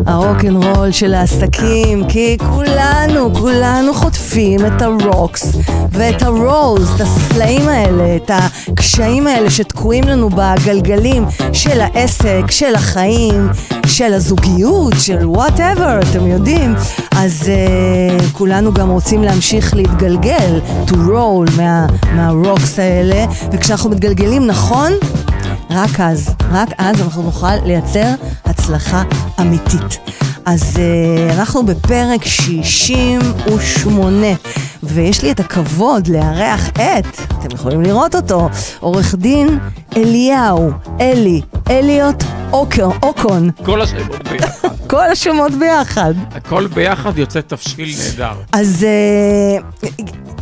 הרוק'נ'רול של העסקים, כי כולנו חוטפים את הרוקס ואת הרולס, את הסלעים האלה, את הקשיים האלה שתקועים לנו בגלגלים של העסק, של החיים, של הזוגיות, של whatever, אתם יודעים. אז כולנו גם רוצים להמשיך להתגלגל, to roll מהרוקס האלה, וכשאנחנו מתגלגלים נכון, רק אז אנחנו נוכל לייצר הצלחה אמיתית. אז אנחנו בפרק 68, ויש לי את הכבוד לארח אתם יכולים לראות אותו, עורך דין אליוט אוקון. כל השמות ביחד. כל השמות ביחד. הכל ביחד יוצא תבשיל נהדר.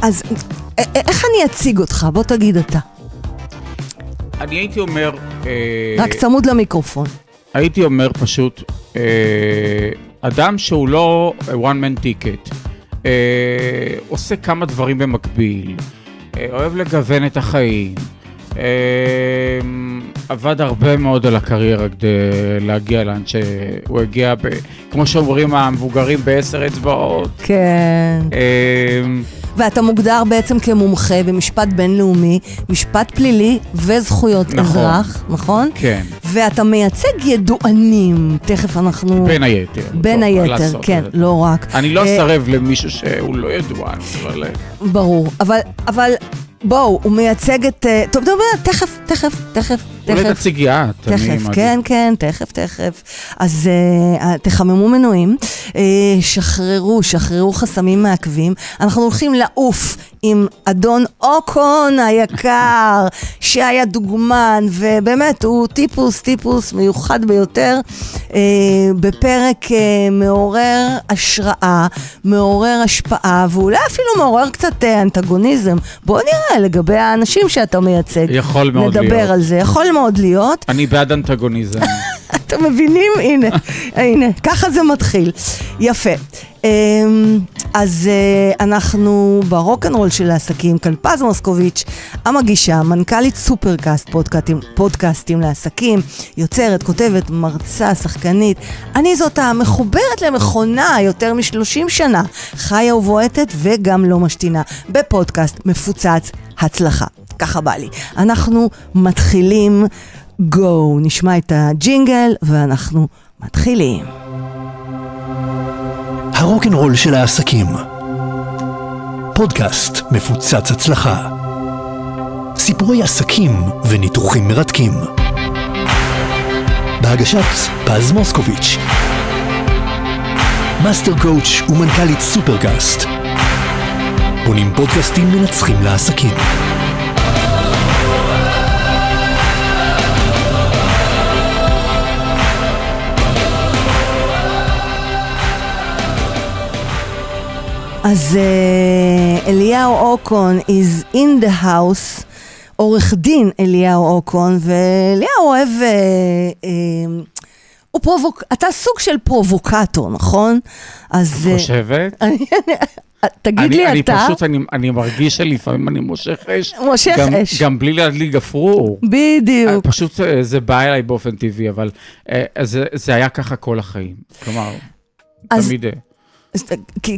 אז איך אני אציג אותך? בוא תגיד אתה. אני הייתי אומר... רק צמוד למיקרופון. הייתי אומר פשוט, אדם שהוא לא one man ticket, עושה כמה דברים במקביל, אוהב לגוון את החיים, עבד הרבה מאוד על הקריירה כדי להגיע לאן שהוא הגיע, כמו שאומרים המבוגרים ב10 אצבעות. כן. ואתה מוגדר בעצם כמומחה במשפט בינלאומי, משפט פלילי וזכויות אזרח, נכון? כן. ואתה מייצג ידוענים, תכף אנחנו... בין היתר, כן, לא רק. אני לא אסרב למישהו שהוא לא ידוען, אבל... ברור, אבל... בואו, הוא מייצג את... טוב, תכף. אולי תציגי את. כן, תכף. אז תחממו מנועים, שחררו חסמים מעכבים. אנחנו הולכים לעוף עם אדון אוקון היקר, שהיה דוגמן, ובאמת הוא טיפוס מיוחד ביותר, בפרק מעורר השראה, מעורר השפעה, ואולי אפילו מעורר קצת אנטגוניזם. בואו נראה לגבי האנשים שאתה מייצג. יכול מאוד להיות. נדבר על זה, יכול מאוד להיות. אני בעד אנטגוניזם. אתם מבינים? הנה, ככה זה מתחיל. יפה. אז אנחנו ברוק'נ'רול של העסקים, כאן פז מוסקוביץ', המגישה, מנכ"לית סופרקאסט, פודקאסטים לעסקים, יוצרת, כותבת, מרצה, שחקנית. אני זאת המחוברת למכונה יותר מ30 שנה, חיה ובועטת וגם לא משתינה, בפודקאסט מפוצץ הצלחה. ככה בא לי. אנחנו מתחילים, גו, נשמע את הג'ינגל ואנחנו מתחילים. הרוק'נ'רול של העסקים. פודקאסט מפוצץ הצלחה. סיפורי עסקים וניתוחים מרתקים. בהגשת פז מוסקוביץ', מאסטר קואוץ' ומנכ"לית סופרקאסט. בונים פודקאסטים מנצחים לעסקים. אז אליהו אוקון is in the house, עורך דין אליהו אוקון, ואליהו אוהב, אתה סוג של פרובוקטור, נכון? חושבת? תגיד לי אתה. אני מרגיש שלפעמים אני מושך אש. מושך אש. גם בלי להדליק גפרור. בדיוק. פשוט זה בא אליי באופן טבעי, אבל זה היה ככה כל החיים. כלומר, תמיד...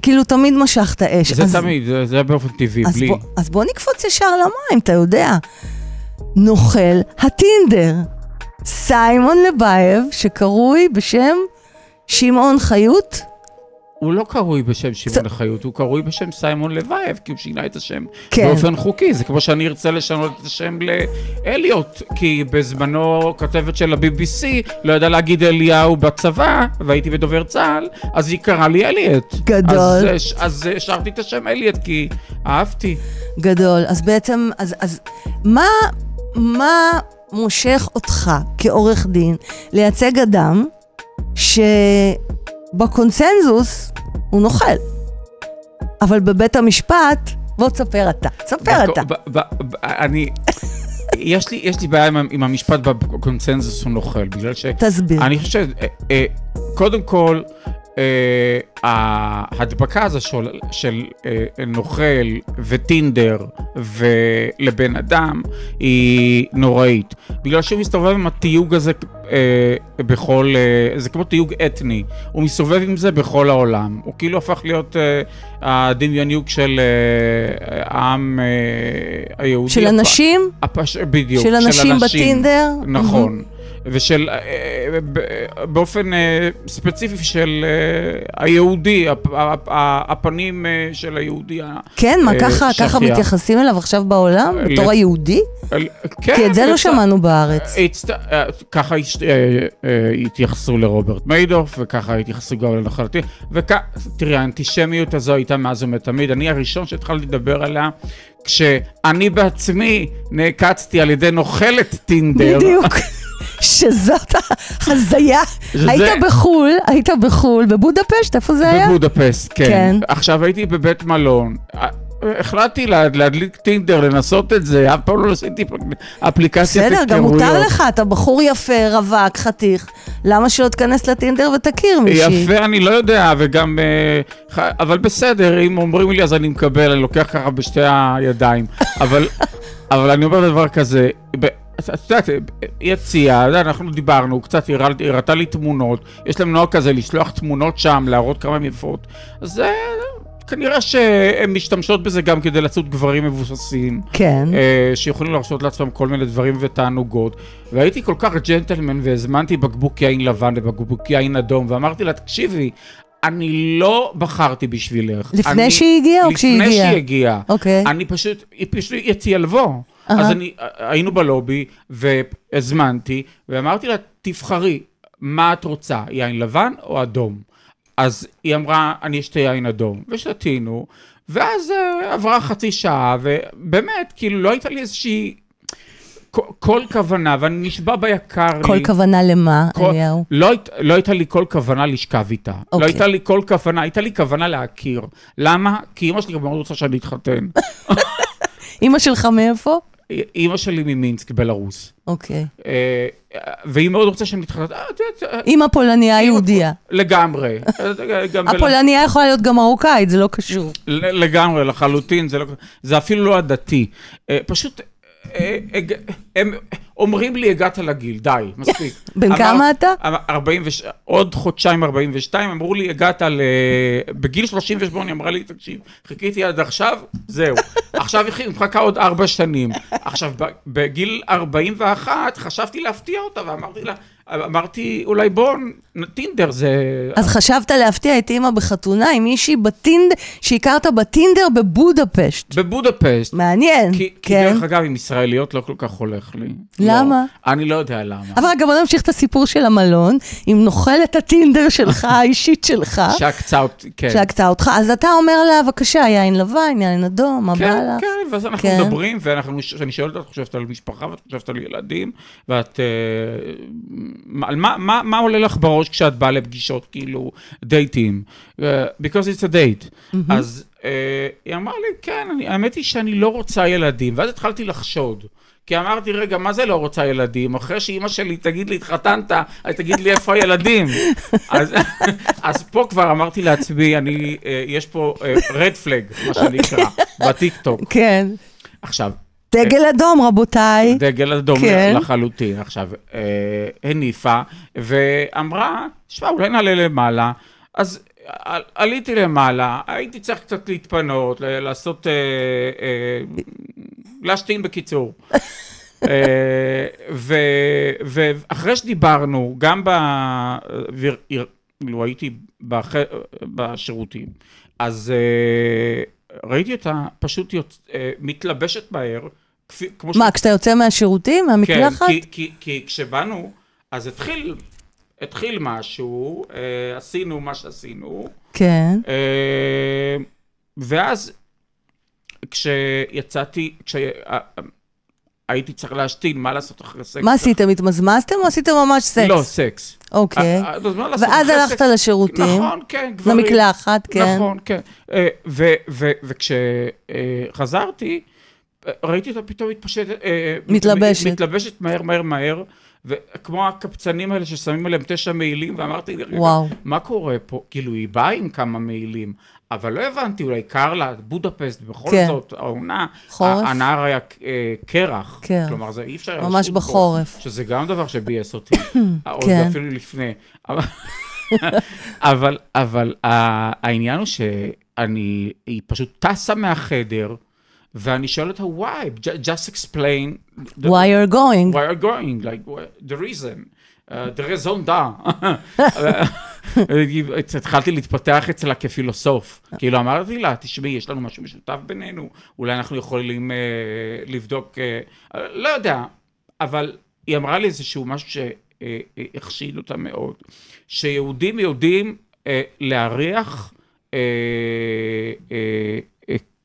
כאילו תמיד משכת אש. זה תמיד, זה באופן טבעי, בלי. אז בוא נקפוץ ישר למים, אתה יודע. נוכל הטינדר, סיימון לבייב, שקרוי בשם שמעון חיות. הוא לא קרוי בשם שמעון לחיות, הוא קרוי בשם סיימון לבייב, כי הוא שינה את השם באופן חוקי. זה כמו שאני ארצה לשנות את השם לאליוט, כי בזמנו כתבת של ה-BBC לא ידעה להגיד אליהו בצבא, והייתי בדובר צה"ל, אז היא קראה לי אליוט. גדול. אז השארתי את השם אליוט, כי אהבתי. גדול. אז בעצם, אז מה מושך אותך כעורך דין לייצג אדם בקונסנזוס הוא נוכל, אבל בבית המשפט, בוא תספר אתה, יש לי בעיה עם המשפט בקונצנזוס הוא נוכל, בגלל ש... תסביר. אני חושב, קודם כל, ההדבקה הזו של נוכל וטינדר ולבן אדם היא נוראית. בגלל שהוא מסתובב עם התיוג הזה בכל, זה כמו תיוג אתני, הוא מסתובב עם זה בכל העולם. הוא כאילו הפך להיות הדמיוניוק של העם היהודי. של אנשים? בדיוק. של אנשים בטינדר? נכון. ושל, באופן ספציפי של היהודי, הפנים של היהודי. כן, מה ככה מתייחסים אליו עכשיו בעולם? בתור היהודי? כי את זה לא שמענו בארץ. ככה התייחסו לרוברט מיידוף, וככה התייחסו גם לנחלתי, תראי, האנטישמיות הזו הייתה מאז ומתמיד. אני הראשון שהתחלתי לדבר עליה, כשאני בעצמי נעקצתי על ידי נוכלת טינדר. בדיוק. שזאת הזיה. היית בחול, בבודפשט, איפה זה היה? בבודפשט, כן. עכשיו הייתי בבית מלון. החלטתי להדליק טינדר, לנסות את זה, אף פעם לא עשיתי אפליקציית היכרויות. בסדר, גם מותר לך, אתה בחור יפה, רווק, חתיך, למה שלא תכנס לטינדר ותכיר מישהי? יפה, אני לא יודע, וגם, אבל בסדר, אם אומרים לי אז אני מקבל, אני לוקח ככה בשתי הידיים, אבל אני אומר דבר כזה, את יודעת, היא הציעה, אנחנו דיברנו, קצת הראתה לי תמונות, יש להם נועה כזה לשלוח תמונות שם, להראות כמה יפות, אז כנראה שהן משתמשות בזה גם כדי לעשות גברים מבוססים. כן. שיכולים להרשות לעצמם כל מיני דברים ותענוגות. והייתי כל כך ג'נטלמן והזמנתי בקבוק יין לבן ובקבוק יין אדום, ואמרתי לה, תקשיבי, אני לא בחרתי בשבילך. לפני שהיא הגיעה או כשהיא הגיעה? לפני שהיא הגיעה. אוקיי. היא פשוט יציאה לבוא. אז היינו בלובי והזמנתי, ואמרתי לה, תבחרי, מה את רוצה, יין לבן או אדום? אז היא אמרה, אני אשתה יין אדום, ושתינו, ואז עברה חצי שעה, ובאמת, כאילו, לא הייתה לי איזושהי כל כוונה, ואני נשבע ביקר לי. כל כוונה למה, אליהו? לא הייתה לי כל כוונה לשכב איתה. לא הייתה לי כל כוונה, הייתה לי כוונה להכיר. למה? כי אמא שלי גם מאוד רוצה שאני אתחתן. אמא שלך מאיפה? אמא שלי ממינסק, בלרוס. אוקיי. והיא מאוד רוצה שאני אתחתן. אמא פולניה יהודיה. לגמרי. הפולניה יכולה להיות גם מרוקאית, זה לא קשור. לגמרי, לחלוטין, זה אפילו לא הדתי. פשוט, הם אומרים לי, הגעת לגיל, די, מספיק. בן כמה אתה? עוד חודשיים 42, אמרו לי, הגעת בגיל 38, אמרה לי, תקשיב, חיכיתי עד עכשיו, זהו. עכשיו היא מחכה עוד 4 שנים. עכשיו, בגיל 41, חשבתי להפתיע אותה, ואמרתי לה, אולי בוא, טינדר זה... אז חשבת להפתיע את אמא בחתונה עם מישהי שהכרת בטינדר בבודפשט. בבודפשט. מעניין. כי דרך אגב, עם ישראליות לא כל כך הולך לי. למה? אני לא יודע למה. אבל גם בוא נמשיך את הסיפור של המלון, אם נאכל את הטינדר שלך, האישית שלך. שעקצה אותך. אז אתה אומר לה, בבקשה, יין לבן, יין אדום, מה בא לך? כן, ואז אנחנו מדברים, ואני שואלת, את חושבת על משפחה, ואת חושבת על ילדים, ואת... מה עולה לך בראש כשאת באה לפגישות, כאילו, דייטים? Because it's a date. אז היא אמרה לי, כן, האמת היא שאני לא רוצה ילדים, ואז התחלתי לחשוד. כי אמרתי, רגע, מה זה לא רוצה ילדים? אחרי שאמא שלי תגיד לי, התחתנת, אז תגיד לי איפה הילדים. אז פה כבר אמרתי לעצמי, יש פה red flag, מה שנקרא, בטיק-טוק. כן. עכשיו, דגל אדום, רבותיי. דגל אדום לחלוטין. עכשיו, הניפה, ואמרה, תשמע, אולי נעלה למעלה. אז עליתי למעלה, הייתי צריך קצת להתפנות, לעשות, להשתין בקיצור. ואחרי שדיברנו, גם הייתי בשירותים, אז ראיתי אותה פשוט מתלבשת מהר. מה, כשאתה יוצא מהשירותים, מהמקלחת? כן, כי כשבאנו, אז התחיל משהו, עשינו מה שעשינו. כן. ואז כשהייתי צריך להשתין, מה לעשות אחרי סקס? מה עשיתם? התמזמזתם או עשיתם ממש סקס? לא, סקס. אוקיי. ואז הלכת לשירותים. נכון, כן. למקלחת, כן. נכון, כן. וכשחזרתי, ראיתי אותה פתאום מתלבשת מהר, וכמו הקפצנים האלה ששמים עליהם 9 מעילים, ואמרתי, מה קורה פה? כאילו, היא באה עם כמה מעילים, אבל לא הבנתי, אולי קר לה, בודפסט, בכל זאת, העונה, הנער היה קרח, כלומר, זה אי אפשר... ממש בחורף. שזה גם דבר שבייס אותי, עוד אפילו לפני. אבל העניין הוא היא פשוט טסה מהחדר, ואני שואל אותה, why? Just explain... Why you're going? Why you're going? Like, the reason. The raison d'être. התחלתי להתפתח אצלה כפילוסוף. כאילו אמרתי לה, תשמעי, יש לנו משהו משותף בינינו, אולי אנחנו יכולים לבדוק, לא יודע, אבל היא אמרה לי איזשהו משהו שהחשיד אותה מאוד, שיהודים יודעים להריח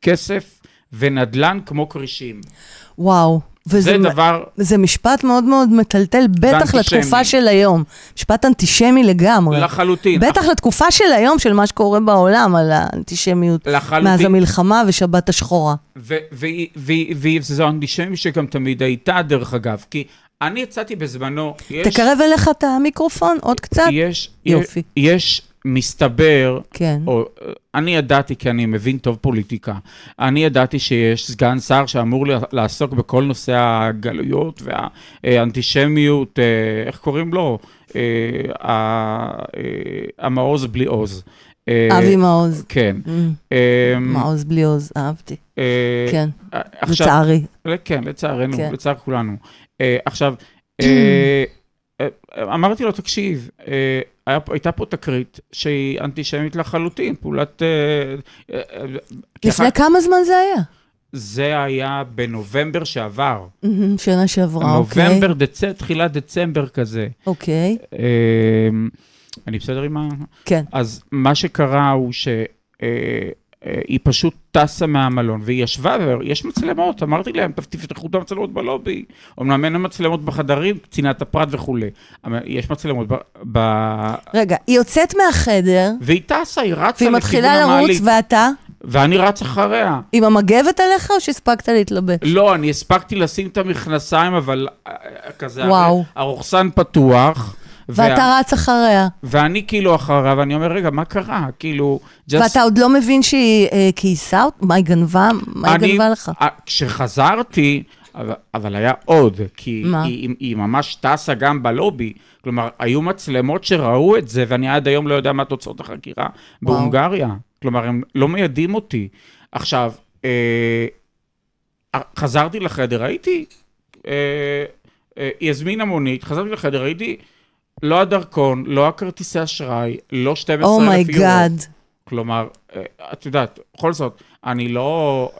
כסף ונדלן כמו קרישים. וואו. זה דבר... זה משפט מאוד מאוד מטלטל, בטח לתקופה של היום. משפט אנטישמי לגמרי. לחלוטין. בטח לתקופה של היום, של מה שקורה בעולם, על האנטישמיות. לחלוטין. מאז המלחמה ושבת השחורה. וזו אנטישמי שגם תמיד הייתה, דרך אגב, כי אני יצאתי בזמנו... תקרב אליך את המיקרופון, עוד קצת? יופי. יש... מסתבר, כן. אני ידעתי, כי אני מבין טוב פוליטיקה, אני ידעתי שיש סגן שר שאמור לעסוק בכל נושא הגלויות והאנטישמיות, איך קוראים לו? המעוז בלי עוז. אבי מעוז. כן. מעוז בלי עוז, אהבתי. כן, לצערי. כן, לצערנו, לצער כולנו. עכשיו, אמרתי לו, תקשיב, הייתה פה תקרית שהיא אנטישמית לחלוטין, פעולת... לפני כמה זמן זה היה? זה היה בנובמבר שעבר. שנה שעברה, אוקיי. נובמבר, תחילת דצמבר כזה. אוקיי. אני בסדר עם ה... כן. אז מה שקרה הוא היא פשוט טסה מהמלון, והיא ישבה, ויש מצלמות, אמרתי להם, תפתחו את המצלמות בלובי, אומנם אין מצלמות בחדרים, קצינת הפרט וכו'. יש מצלמות רגע, היא יוצאת מהחדר, והיא טסה, היא רצה והיא מתחילה לרוץ, ואתה? ואני רץ אחריה. עם המגבת עליך, או שהספקת להתלבש? לא, אני הספקתי לשים את המכנסיים, אבל כזה, הרוחסן פתוח, ואתה רץ אחריה. ואני כאילו אחריה, ואני אומר, רגע, מה קרה? כאילו... ואתה עוד לא מבין שהיא כעיסה? מה היא גנבה? מה היא גנבה לך? כשחזרתי, אבל היה עוד, כי היא ממש טסה גם בלובי, כלומר, היו מצלמות שראו את זה, ואני עד היום לא יודע מה תוצאות החקירה בהונגריה. כלומר, הם לא מיידים אותי. עכשיו, חזרתי לחדר, הייתי, היא הזמינה מונית, חזרתי לחדר, הייתי, לא הדרכון, לא הכרטיסי אשראי, לא 12,000 יורו. כלומר, את יודעת, בכל זאת, אני לא,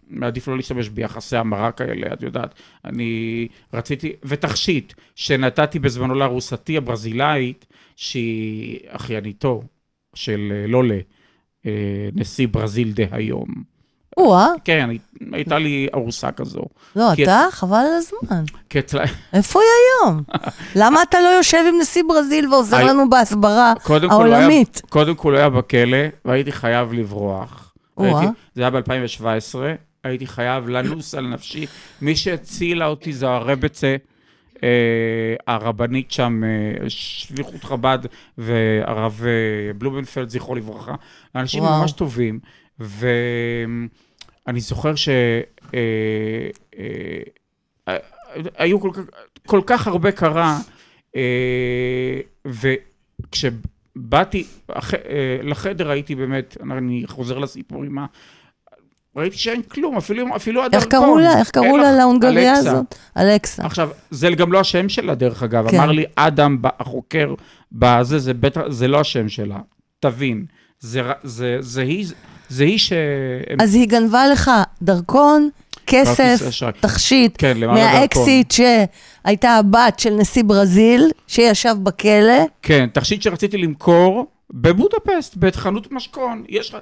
מעדיף לא להשתמש ביחסי המרה כאלה, את יודעת, אני רציתי, ותכשיט, שנתתי בזמנו לארוסתי הברזילאית, שהיא אחייניתו של לולה, נשיא ברזיל דה היום. כן, הייתה לי ארוסה כזו. לא, אתה? חבל על הזמן. איפה היא היום? למה אתה לא יושב עם נשיא ברזיל ועוזר לנו בהסברה העולמית? קודם כל היה בכלא, והייתי חייב לברוח. זה היה ב-2017, הייתי חייב לנוס על נפשי. מי שהצילה אותי זו הרבצה, הרבנית שם, שליחות חב"ד, והרב בלומנפלד, זכרו לברכה. אנשים ממש טובים. ואני זוכר שהיו כל כך הרבה קרה, וכשבאתי לחדר הייתי באמת, אני חוזר לסיפור עם ראיתי שאין כלום, אפילו הדרכון. איך קראו לה להונגריה הזאת? אלכסה. עכשיו, זה גם לא השם שלה דרך אגב, אמר לי אדם, החוקר, זה לא השם שלה, תבין, זה היא ש... אז היא גנבה לך דרכון, כסף, תכשיט, מהאקסיט שהייתה הבת של נשיא ברזיל, שישב בכלא. כן, תכשיט שרציתי למכור בבודפסט, בית חנות משכון. יש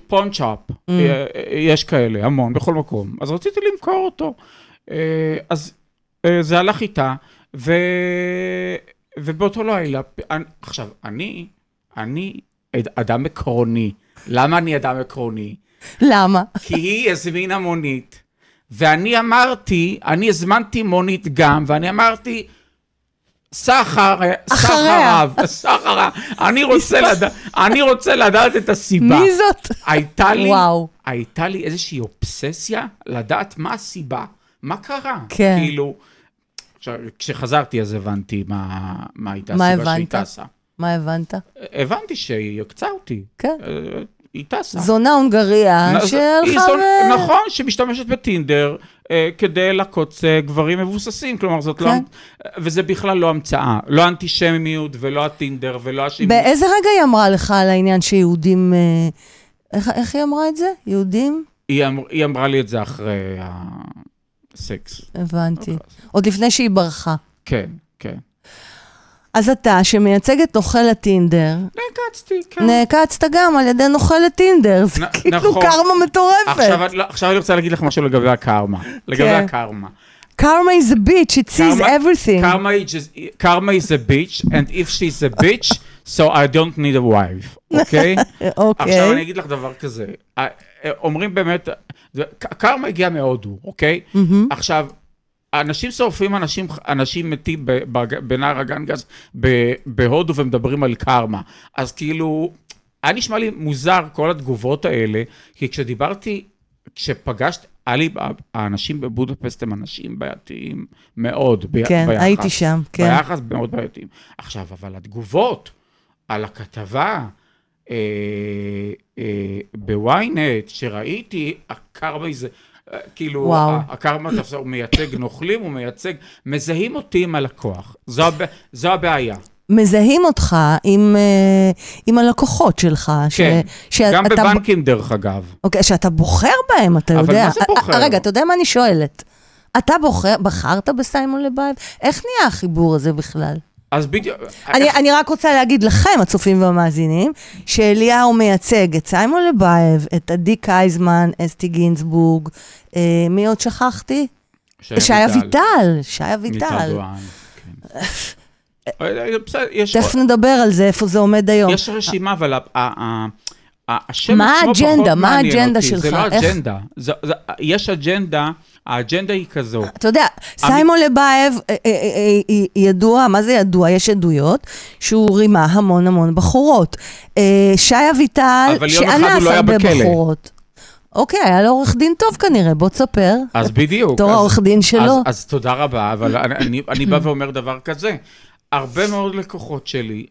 פונצ'אפ, יש כאלה, המון, בכל מקום. אז רציתי למכור אותו. אז זה הלך איתה, ובאותו לילה, עכשיו, אני אדם עקרוני. למה אני אדם עקרוני? למה? כי היא הזמינה מונית, ואני אמרתי, אני הזמנתי מונית גם, ואני אמרתי, סחר, אני רוצה לדעת את הסיבה. מי זאת? הייתה לי איזושהי אובססיה לדעת מה הסיבה, מה קרה. כן. כאילו, כשחזרתי אז הבנתי מה הייתה הסיבה שהיא טסה. מה הבנת? הבנתי שהיא הקצה אותי. כן. היא טסה. זונה הונגריה שהלכה נכון, שמשתמשת בטינדר כדי לקוץ גברים מבוססים, כלומר זאת לא, וזה בכלל לא המצאה, לא אנטישמיות ולא הטינדר ולא השימוש. באיזה רגע היא אמרה לך על העניין שיהודים, איך היא אמרה את זה? יהודים? היא אמרה לי את זה אחרי הסקס. הבנתי. עוד לפני שהיא ברחה. כן, כן. אז אתה, שמייצג את נוכל הטינדר, נעקצתי, כן. נעקצת גם על ידי נוכל הטינדר, זה כאילו קרמה מטורפת. עכשיו אני רוצה להגיד לך משהו לגבי הקרמה. לגבי הקרמה. Karma is a bitch, it sees everything. Karma is a bitch, and if she's a bitch, so I don't need a wife, אוקיי? עכשיו אני אגיד לך דבר כזה. אומרים באמת, קרמה הגיעה מהודו, אוקיי? עכשיו, אנשים שורפים אנשים מתים בנהר הגנגס בהודו ומדברים על קרמה. אז כאילו, היה נשמע לי מוזר כל התגובות האלה, כי כשפגשת, האנשים בבודפסט הם אנשים בעייתיים מאוד ביחס. כן, הייתי שם, כן. ביחס מאוד בעייתיים. עכשיו, אבל התגובות על הכתבה בוויינט שראיתי, הקרמה זה... כאילו, הקרמה הוא מייצג נוכלים, הוא מייצג, מזהים אותי עם הלקוח. זו הבעיה. מזהים אותך עם הלקוחיות שלך. כן, גם בבנקים דרך אגב. אוקיי, שאתה בוחר בהם, אתה יודע. אבל מה זה בוחר? רגע, אתה יודע מה אני שואלת? אתה בחרת בסיימון לבייב? איך נהיה החיבור הזה בכלל? אז בדיוק... אני רק רוצה להגיד לכם, הצופים והמאזינים, שאליהו מייצג את סיימון לבייב, את עדי קייזמן, אסתי גינזבורג, מי עוד שכחתי? שיה ויטל. שיה ויטל. תכף נדבר על זה, איפה זה עומד היום. יש רשימה, אבל השם מה האג'נדה? מה האג'נדה שלך? זה לא אג'נדה. יש אג'נדה, האג'נדה היא כזו. אתה יודע, סיימון לבייב ידוע, מה זה ידוע? יש עדויות שהוא רימה המון בחורות. שיה ויטל, שאנס הרבה בחורות. אוקיי, היה לו עורך דין טוב כנראה, בוא תספר. אז בדיוק. תור העורך דין שלו. אז תודה רבה, אבל אני בא ואומר דבר כזה. הרבה מאוד לקוחות שלי,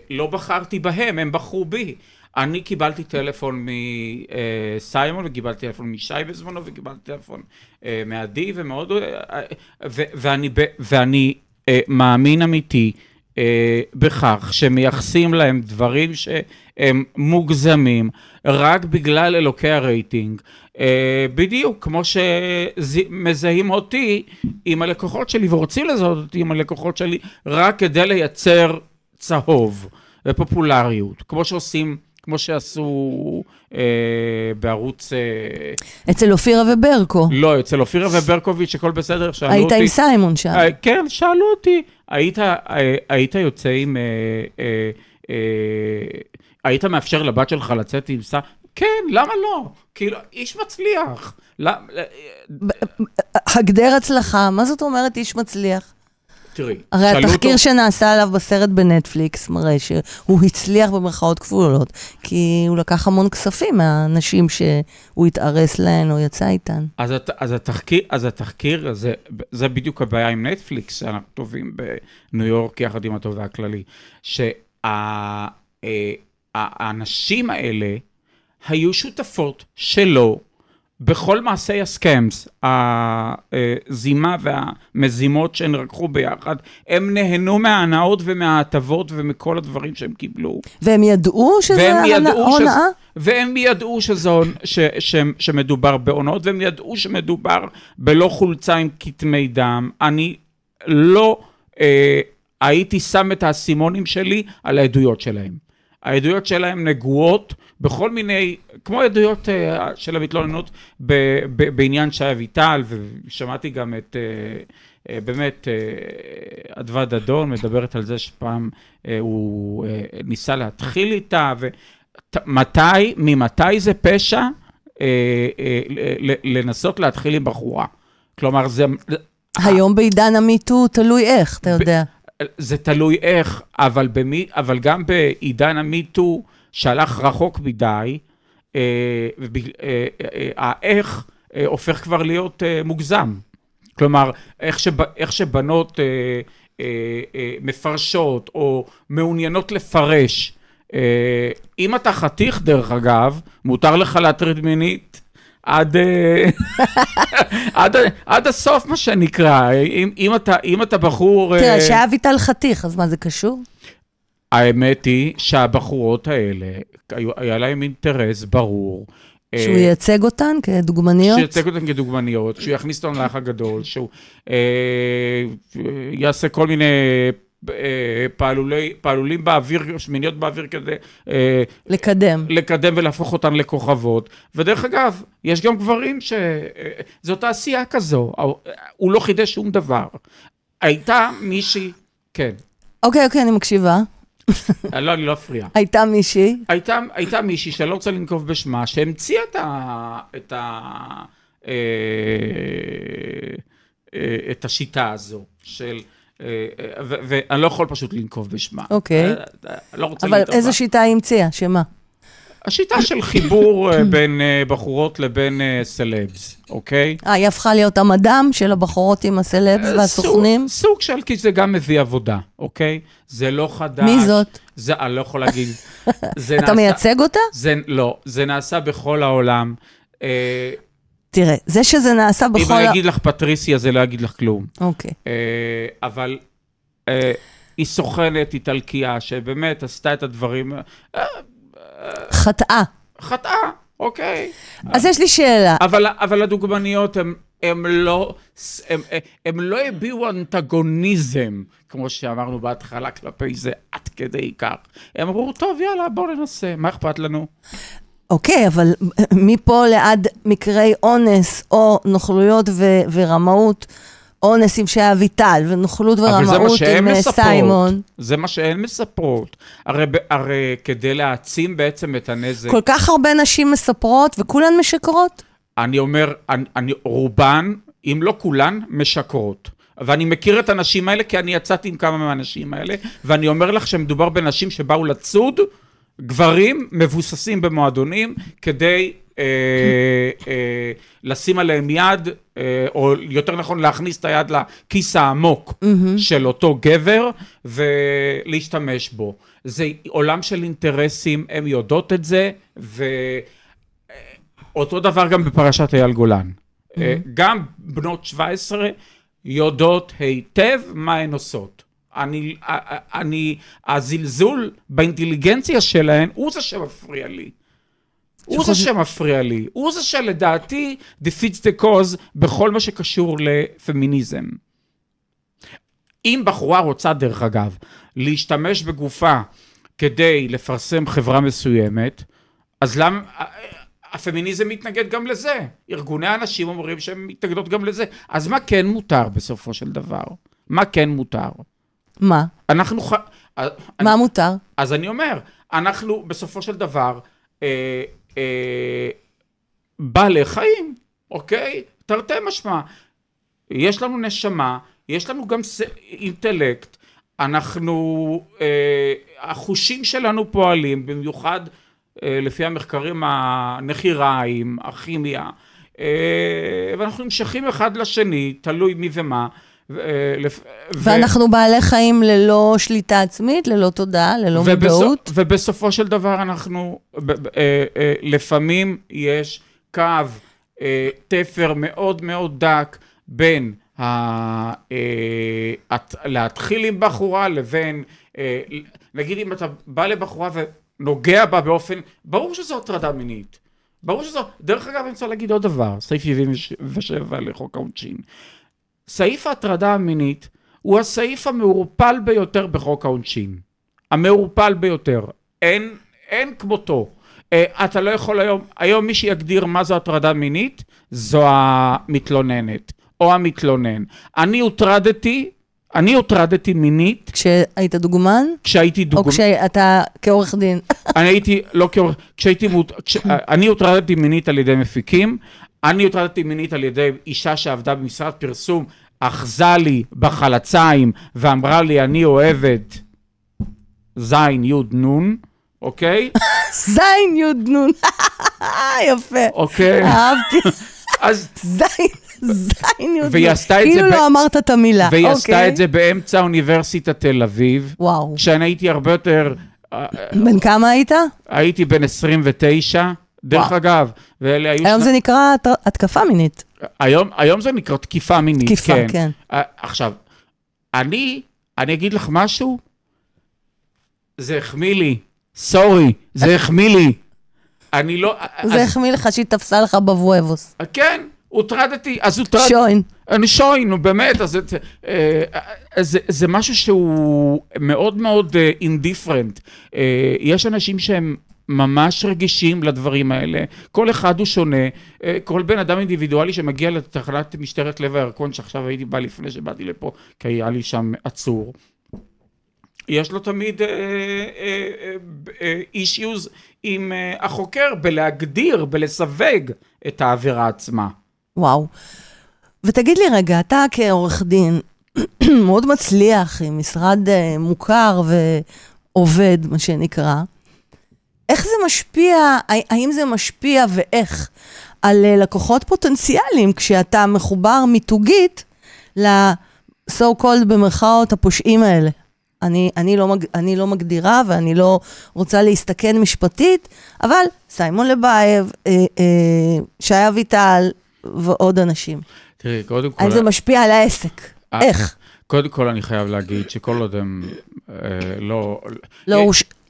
לא בחרתי בהם, הם בחרו בי. אני קיבלתי טלפון מסיימון, וקיבלתי טלפון משי בזמנו, וקיבלתי טלפון מעדי, ומאוד... ואני מאמין אמיתי בכך שמייחסים להם דברים שהם מוגזמים, רק בגלל אלוקי הרייטינג. בדיוק, כמו שמזהים אותי עם הלקוחות שלי, ורוצים לזהות אותי עם הלקוחות שלי, רק כדי לייצר צהוב ופופולריות, כמו שעשו בערוץ... אצל אופירה וברקו. לא, אצל אופירה וברקוביץ' שכל בסדר, שאלו אותי... היית עם סיימון שם. כן, שאלו אותי. היית יוצא עם... היית מאפשר לבת שלך לצאת עם סיימון? כן, למה לא? כאילו, איש מצליח. הגדר הצלחה, מה זאת אומרת איש מצליח? תראי, הרי התחקיר שנעשה עליו בסרט בנטפליקס מראה שהוא הצליח במרכאות כפולות, כי הוא לקח המון כספים מהאנשים שהוא התארס להן או יצא איתן. אז התחקיר, זה בדיוק הבעיה עם נטפליקס, שאנחנו טובים בניו יורק יחד עם התובע הכללי, שהאנשים האלה היו שותפות שלו, בכל מעשי הסקאמס, הזימה והמזימות שהן רקחו ביחד, הם נהנו מההנאות ומההטבות ומכל הדברים שהם קיבלו. והם ידעו שזה הונאה? והם ידעו שמדובר בהונאות, והם ידעו שמדובר בלא חולצה עם כתמי דם. אני לא הייתי שם את הסימונים שלי על העדויות שלהם. העדויות שלהם נגועות בכל מיני, כמו עדויות של המתלוננות בעניין שיה ויטל, ושמעתי גם את, באמת, אדווה דדון מדברת על זה שפעם הוא ניסה להתחיל איתה, ממתי זה פשע לנסות להתחיל עם בחורה. כלומר, זה... היום בעידן המיטו תלוי איך, אתה יודע. זה תלוי איך, אבל גם בעידן המיטו שהלך רחוק מדי, האיך הופך כבר להיות מוגזם. כלומר, איך שבנות מפרשות או מעוניינות לפרש, אם אתה חתיך דרך אגב, מותר לך להטריד מינית עד הסוף מה שנקרא, אם אתה בחור... תראה, שהיה ויטל חתיך, אז מה זה קשור? האמת היא שהבחורות האלה, היה להם אינטרס ברור. שהוא ייצג אותן כדוגמניות? שייצג אותן כדוגמניות, שהוא יכניס אותן לאח הגדול, שהוא יעשה כל מיני פעלולים באוויר, שמיניות באוויר כדי... לקדם ולהפוך אותן לכוכבות. ודרך אגב, יש גם גברים שזו תעשייה כזו, הוא לא חידש שום דבר. הייתה מישהי, כן. אוקיי, אני מקשיבה. לא, אני לא אפריע. הייתה מישהי? הייתה מישהי שאני לא רוצה לנקוב בשמה, שהמציאה את השיטה הזו של... ואני לא יכול פשוט לנקוב בשמה. אוקיי. אבל איזו שיטה היא המציאה? שמה? השיטה של חיבור בין בחורות לבין סלבס, אוקיי? היא הפכה להיות המדאם של הבחורות עם הסלבס והסוכנים? סוג של, כי זה גם מביא עבודה, אוקיי? זה לא חדש. מי זאת? אני לא יכול להגיד. אתה מייצג אותה? לא, זה נעשה בכל העולם. תראה, זה שזה נעשה בכל... אם אני אגיד לך פטריסיה, זה לא יגיד לך כלום. אוקיי. אבל היא סוכנת איטלקיה, שבאמת עשתה את הדברים... חטאה, אוקיי. אז יש לי שאלה. אבל הדוגמניות הם לא הביאו אנטגוניזם, כמו שאמרנו בהתחלה כלפי זה עד כדי כך. הם אמרו, טוב, יאללה, בואו ננסה, מה אכפת לנו? אוקיי, אבל מפה לעד מקרי אונס או נוכלויות ורמאות, אונס עם שהיה ויטל, ונוכלות ורמאות עם סיימון. זה מה שהן מספרות. הרי כדי להעצים בעצם את הנזק... כל כך הרבה נשים מספרות, וכולן משקרות? אני אומר, רובן, אם לא כולן, משקרות. ואני מכיר את הנשים האלה, כי אני יצאתי עם כמה מהנשים האלה, ואני אומר לך שמדובר בנשים שבאו לצוד, גברים מבוססים במועדונים, כדי לשים עליהם יד, או יותר נכון להכניס את היד לכיס העמוק של אותו גבר, ולהשתמש בו. זה עולם של אינטרסים, הם יודעות את זה, ואותו דבר גם בפרשת אייל גולן. גם בנות 17 יודעות היטב מה הן עושות. הזלזול באינטליגנציה שלהן, הוא זה שמפריע לי. הוא זה שלדעתי defeats the cause בכל מה שקשור לפמיניזם. אם בחורה רוצה דרך אגב להשתמש בגופה כדי לפרסם חברה מסוימת, אז למה... הפמיניזם מתנגד גם לזה. ארגוני האנשים אומרים שהם מתנגדות גם לזה. אז מה כן מותר בסופו של דבר? מה כן מותר? מה? מה מותר? אז אני אומר, אנחנו בסופו של דבר בעלי חיים, אוקיי? תרתי משמע. יש לנו נשמה, יש לנו גם אינטלקט, החושים שלנו פועלים, במיוחד לפי המחקרים הנחיריים, הכימיה, ואנחנו נמשכים אחד לשני, תלוי מי ומה. ואנחנו בעלי חיים ללא שליטה עצמית, ללא תודעה, ללא מודעות. ובסופו של דבר אנחנו, לפעמים יש קו תפר מאוד מאוד דק בין להתחיל עם בחורה לבין, נגיד אם אתה בא לבחורה ונוגע בה באופן, ברור שזו הטרדה מינית. ברור שזו, דרך אגב אני רוצה להגיד עוד דבר, סעיף 77 לחוק העונשין. סעיף ההטרדה המינית הוא הסעיף המעורפל ביותר בחוק העונשין. המעורפל ביותר. אין כמותו. אתה לא יכול היום מי שיגדיר מה זו הטרדה מינית, זו המתלוננת או המתלונן. אני הוטרדתי, אני הוטרדתי מינית. כשהיית דוגמן? כשהייתי דוגמן. או כשאתה כעורך דין? אני הייתי, לא כעורך, אני הוטרדתי מינית על ידי מפיקים, אני הוטרדתי מינית על ידי אישה שעבדה במשרד פרסום, אחזה לי בחלציים ואמרה לי, אני אוהבת זין יוד נון, אוקיי? זין יוד נון, יפה. אוקיי. אהבתי. אז... זין יוד נון. כאילו לא אמרת את המילה. והיא עשתה את זה באמצע אוניברסיטת תל אביב. וואו. כשאני הייתי הרבה יותר... בן כמה היית? הייתי בן 29, דרך אגב. היום זה נקרא התקפה מינית. היום זה נקרא תקיפה מינית, תקיפה, כן. עכשיו, אני אגיד לך משהו, זה החמיא לי, סורי, זה החמיא לי. אני לא... זה החמיא לך שהיא תפסה לך בבואבוס. כן, הוטרדתי, אז הוטרדתי. שוין. אני שוין, נו באמת, אז זה משהו שהוא מאוד מאוד indifferent. יש אנשים שהם ממש רגישים לדברים האלה, כל אחד הוא שונה, כל בן אדם אינדיבידואלי שמגיע לתחנת משטרת לב הירקון, שעכשיו הייתי בא לפני שבאתי לפה, כי היה לי שם עצור, יש לו תמיד issues עם החוקר בלהגדיר, בלסווג את העבירה עצמה. וואו. ותגיד לי רגע, אתה כעורך דין מאוד מצליח, עם משרד מוכר ועובד, מה שנקרא, איך זה משפיע, האם זה משפיע ואיך, על לקוחות פוטנציאליים, כשאתה מחובר מיתוגית ל-so called במרכאות הפושעים האלה? אני לא מגדירה ואני לא רוצה להסתכן משפטית, אבל סיימון לבייב, שי אביטל ועוד אנשים. תראי, קודם כל... האם זה משפיע על העסק? איך? קודם כל אני חייב להגיד שכל עוד הם לא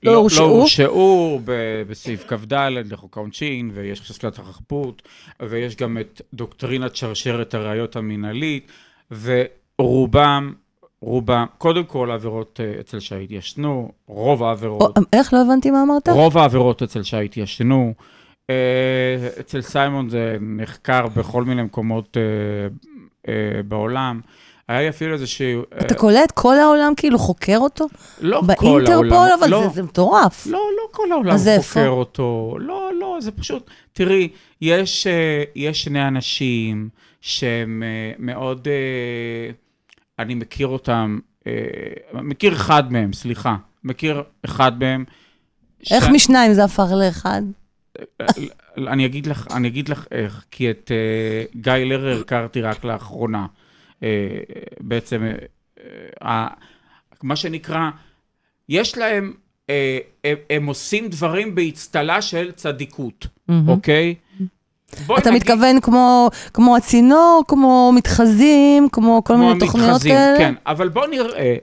הורשעו בסעיף כ"ד לחוק העונשין, ויש חזקת החפות, ויש גם את דוקטרינת שרשרת הראיות המנהלית, ורובם, קודם כל העבירות אצל שי התיישנו, רוב העבירות... איך? לא הבנתי מה אמרת? רוב העבירות אצל שי התיישנו, אצל סיימון זה נחקר בכל מיני מקומות בעולם, היה לי אפילו איזשהו... אתה קולט כל העולם כאילו חוקר אותו? לא כל העולם. באינטרפול, אבל זה מטורף. לא כל העולם חוקר אותו. לא, זה פשוט... תראי, יש שני אנשים שהם מאוד... אני מכיר אותם, מכיר אחד מהם, סליחה. מכיר אחד מהם. איך משניים זה הפך לאחד? אני אגיד לך איך, כי את גיא לרר הכרתי רק לאחרונה. בעצם, מה שנקרא, יש להם, הם עושים דברים בהצטלה של צדיקות, אוקיי? אתה מתכוון כמו הצינור, כמו מתחזים, כמו כל מיני תוכניות כאלה? כן, אבל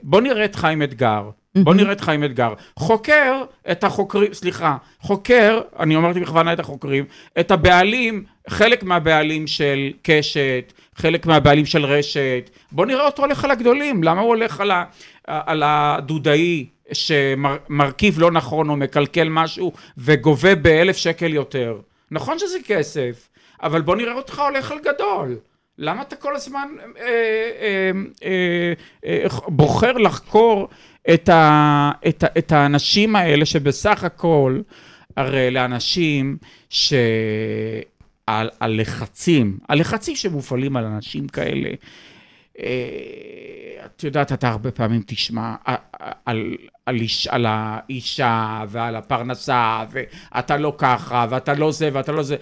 בוא נראה את חיים אתגר. בוא נראה את חיים אתגר. חוקר את החוקרים, סליחה, חוקר, אני אמרתי בכוונה את החוקרים, את הבעלים, חלק מהבעלים של קשת, חלק מהבעלים של רשת. בוא נראה אותו הולך על הגדולים. למה הוא הולך על הדודאי שמרכיב לא נכון או מקלקל משהו וגובה ב1,000 שקל יותר? נכון שזה כסף, אבל בוא נראה אותך הולך על גדול. למה אתה כל הזמן בוחר לחקור את האנשים האלה שבסך הכל, הרי לאנשים הלחצים שמופעלים על אנשים כאלה, את יודעת, אתה הרבה פעמים תשמע על האישה ועל הפרנסה, ואתה לא ככה, ואתה לא זה, ואתה לא זה,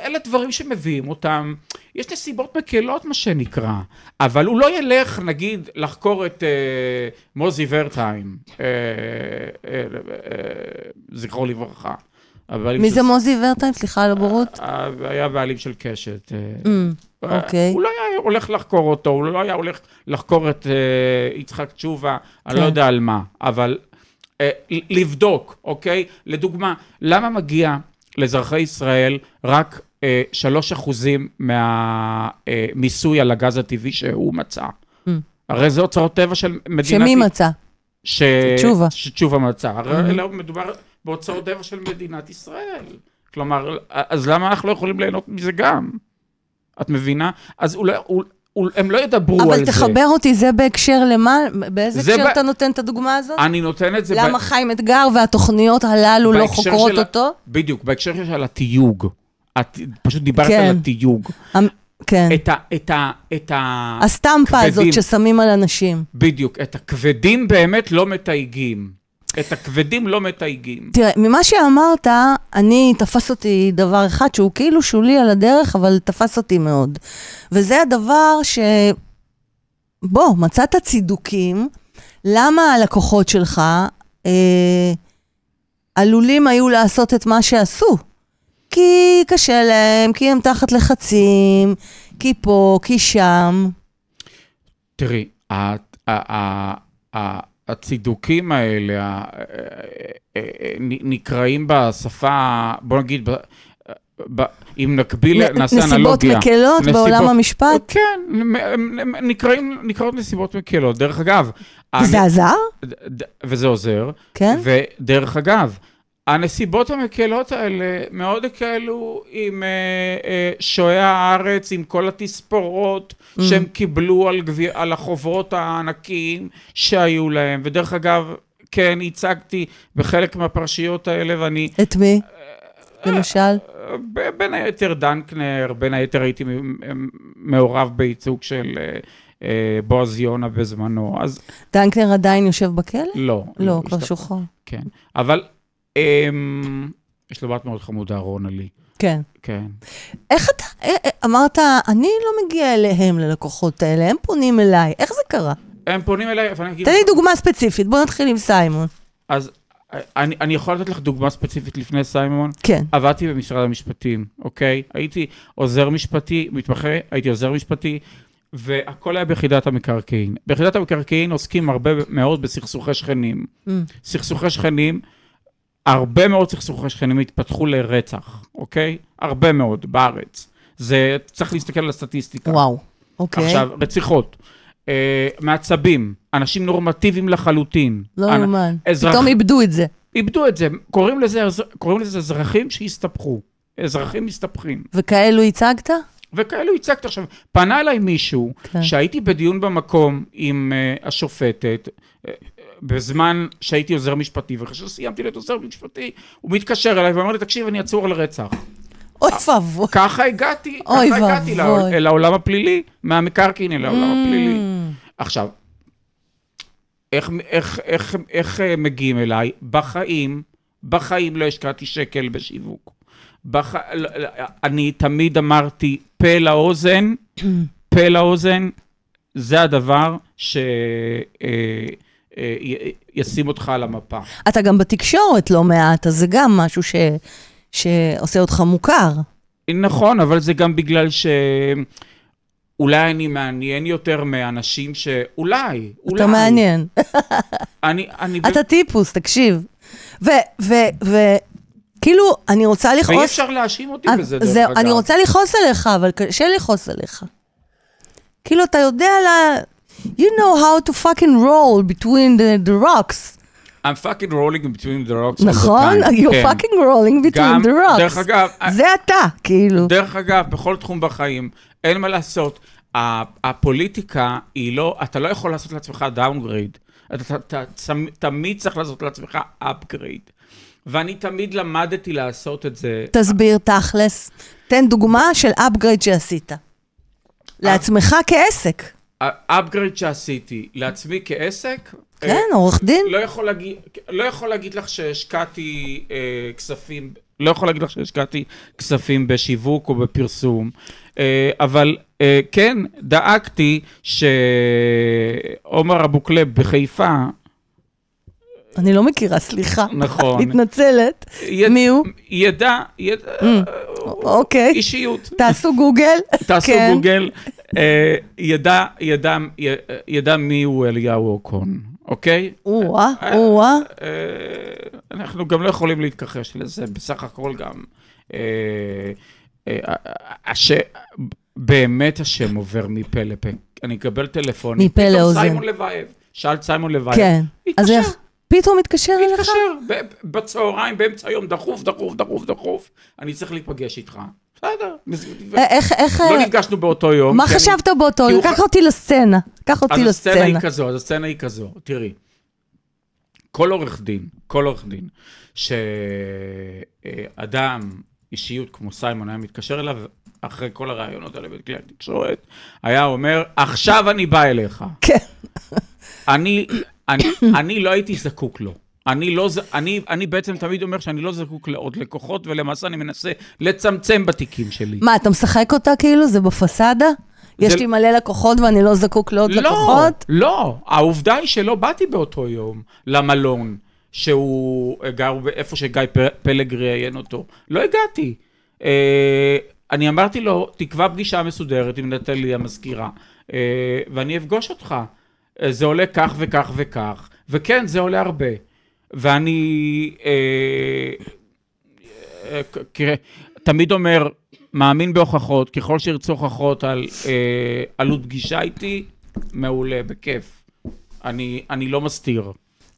אלה דברים שמביאים אותם, יש נסיבות מקלות מה שנקרא, אבל הוא לא ילך, נגיד, לחקור את מוזי ורטהיים, זכרו לברכה. מי זה מוזי ורטהיים? סליחה על הבורות? היה בעלים של קשת. אוקיי. הוא לא היה הולך לחקור אותו, הוא לא היה הולך לחקור את יצחק תשובה, אני לא יודע על מה, אבל לבדוק, אוקיי? לדוגמה, למה מגיע לאזרחי ישראל רק 3% מהמיסוי על הגז הטבעי שהוא מצא? הרי זה אוצרות טבע של מדינת... שמי מצא? תשובה. שתשובה מצא. הרי מדובר באוצרות טבע של מדינת ישראל. כלומר, אז למה אנחנו לא יכולים ליהנות מזה גם? את מבינה? אז הם לא ידברו על זה. אבל תחבר אותי, זה בהקשר למה? באיזה הקשר אתה נותן את הדוגמה הזאת? אני נותן את זה... למה חיים אתגר והתוכניות הללו לא חוקרות אותו? בדיוק, בהקשר של התיוג. פשוט דיברת על התיוג. כן. את הסטמפה הזאת ששמים על אנשים. בדיוק, את הכבדים באמת לא מתייגים. את הכבדים לא מתייגים. תראה, ממה שאמרת, תפס אותי דבר אחד, שהוא כאילו שולי על הדרך, אבל תפס אותי מאוד. וזה הדבר מצאת צידוקים, למה הלקוחות שלך עלולים היו לעשות את מה שעשו? כי קשה להם, כי הם תחת לחצים, כי פה, כי שם. תראי, הצידוקים האלה נקראים בשפה, בוא נגיד, אם נקביל, נעשה אנלוגיה. נסיבות מקלות בעולם המשפט? כן, נקראות נסיבות מקלות. דרך אגב... וזה עזר? וזה עוזר. כן? ודרך אגב, הנסיבות המקלות האלה מאוד הקלו עם שועי הארץ, עם כל התספורות שהם קיבלו על החוברות הענקיים שהיו להם. ודרך אגב, כן, הצגתי בחלק מהפרשיות האלה, ואני... את מי? למשל? בין היתר דנקנר, בין היתר הייתי מעורב בייצוג של בועז יונה בזמנו. דנקנר עדיין יושב בכלא? לא. לא, כבר שוחרר. כן, אבל... יש לו בת מאוד חמודה, רונה לי. כן. כן. איך אתה, אמרת, אני לא מגיע אליהם, ללקוחות האלה, הם פונים אליי. איך זה קרה? הם פונים אליי, אבל אני אגיד... תן לי דוגמה ספציפית, בוא נתחיל עם סיימון. אז אני יכול לתת לך דוגמה ספציפית לפני סיימון? כן. עבדתי במשרד המשפטים, אוקיי? הייתי עוזר משפטי, מתמחה, הייתי עוזר משפטי, והכל היה ביחידת המקרקעין. ביחידת המקרקעין עוסקים הרבה מאוד בסכסוכי שכנים. סכסוכי שכנים, הרבה מאוד סכסוכי שכנים התפתחו לרצח, אוקיי? הרבה מאוד בארץ. זה, צריך להסתכל על הסטטיסטיקה. וואו, אוקיי. עכשיו, רציחות, מעצבים, אנשים נורמטיביים לחלוטין. לא יאומן. פתאום איבדו את זה. איבדו את זה. קוראים לזה אזרחים שהסתפחו. אזרחים מסתפחים. וכאלו הצגת? וכאלו הצגת. עכשיו, פנה אליי מישהו, שהייתי בדיון במקום עם השופטת, בזמן שהייתי עוזר משפטי, ואחרי שסיימתי להיות עוזר משפטי, הוא מתקשר אליי ואומר לי, תקשיב, אני אצור על רצח. אוי ואבוי. ככה הגעתי אל העולם הפלילי, מהמקרקעין אל העולם הפלילי. עכשיו, איך מגיעים אליי? בחיים לא השקעתי שקל בשיווק. אני תמיד אמרתי, פה לאוזן, זה הדבר ישים אותך על המפה. אתה גם בתקשורת לא מעט, אז זה גם משהו שעושה אותך מוכר. נכון, אבל זה גם בגלל שאולי אני מעניין יותר מאנשים שאולי. אתה מעניין. אתה טיפוס, תקשיב. וכאילו, אני רוצה לכעוס... ואי אפשר להאשים אותי בזה דרך אגב. אני רוצה לכעוס עליך, אבל קשה לכעוס עליך. כאילו, אתה יודע You know how to fucking roll between the rocks. I'm fucking rolling between the rocks. נכון? You're fucking rolling between the rocks. דרך אגב... זה אתה, כאילו. דרך אגב, בכל תחום בחיים, אין מה לעשות. הפוליטיקה היא לא... אתה לא יכול לעשות לעצמך downgrade. אתה תמיד צריך לעשות לעצמך upgrade. ואני תמיד למדתי לעשות את זה. תסביר תכלס. תן דוגמה של upgrade שעשית. לעצמך כעסק. upgrade שעשיתי לעצמי כעסק. כן, עורך דין. לא יכול להגיד לך שהשקעתי כספים, לא יכול להגיד לך שהשקעתי כספים בשיווק או בפרסום, אבל כן, דאגתי שעומר אבוקלב בחיפה, אני לא מכירה, סליחה. נכון. מתנצלת. מי הוא? ידע, אוקיי. אישיות. תעשו גוגל. תעשו גוגל. ידע מי הוא אליהו אוקון, אוקיי? או-אה. אנחנו גם לא יכולים להתכחש לזה, בסך הכל גם. באמת השם עובר מפה לפה. אני אקבל טלפונים. מפה לאוזן. סיימון לבייב. שאלת סיימון לבייב. כן. אז איך? פתאום מתקשר אליך? מתקשר, בצהריים, באמצע היום, דחוף. אני צריך להיפגש איתך. בסדר. לא נפגשנו באותו יום. מה חשבת באותו יום? קח אותי לסצנה. אז הסצנה היא כזו, תראי. כל עורך דין, שאדם, אישיות כמו סיימון היה מתקשר אליו, אחרי כל הרעיונות האלה בכלי התקשורת, היה אומר, עכשיו אני בא אליך. כן. אני לא הייתי זקוק לו. אני בעצם תמיד אומר שאני לא זקוק לעוד לקוחות, ולמעשה אני מנסה לצמצם בתיקים שלי. מה, אתה משחק אותה כאילו? זה בפסדה? יש לי מלא לקוחות ואני לא זקוק לעוד לקוחות? לא, העובדה היא שלא באתי באותו יום למלון, שהוא גר איפה שגיא פלג ראיין אותו. לא הגעתי. אני אמרתי לו, תקבע פגישה מסודרת עם נטלי המזכירה, ואני אפגוש אותך. זה עולה כך וכך וכך, וכן, זה עולה הרבה. ואני תמיד אומר, מאמין בהוכחות, ככל שירצו הוכחות על עלות פגישה איתי, מעולה, בכיף. אני לא מסתיר.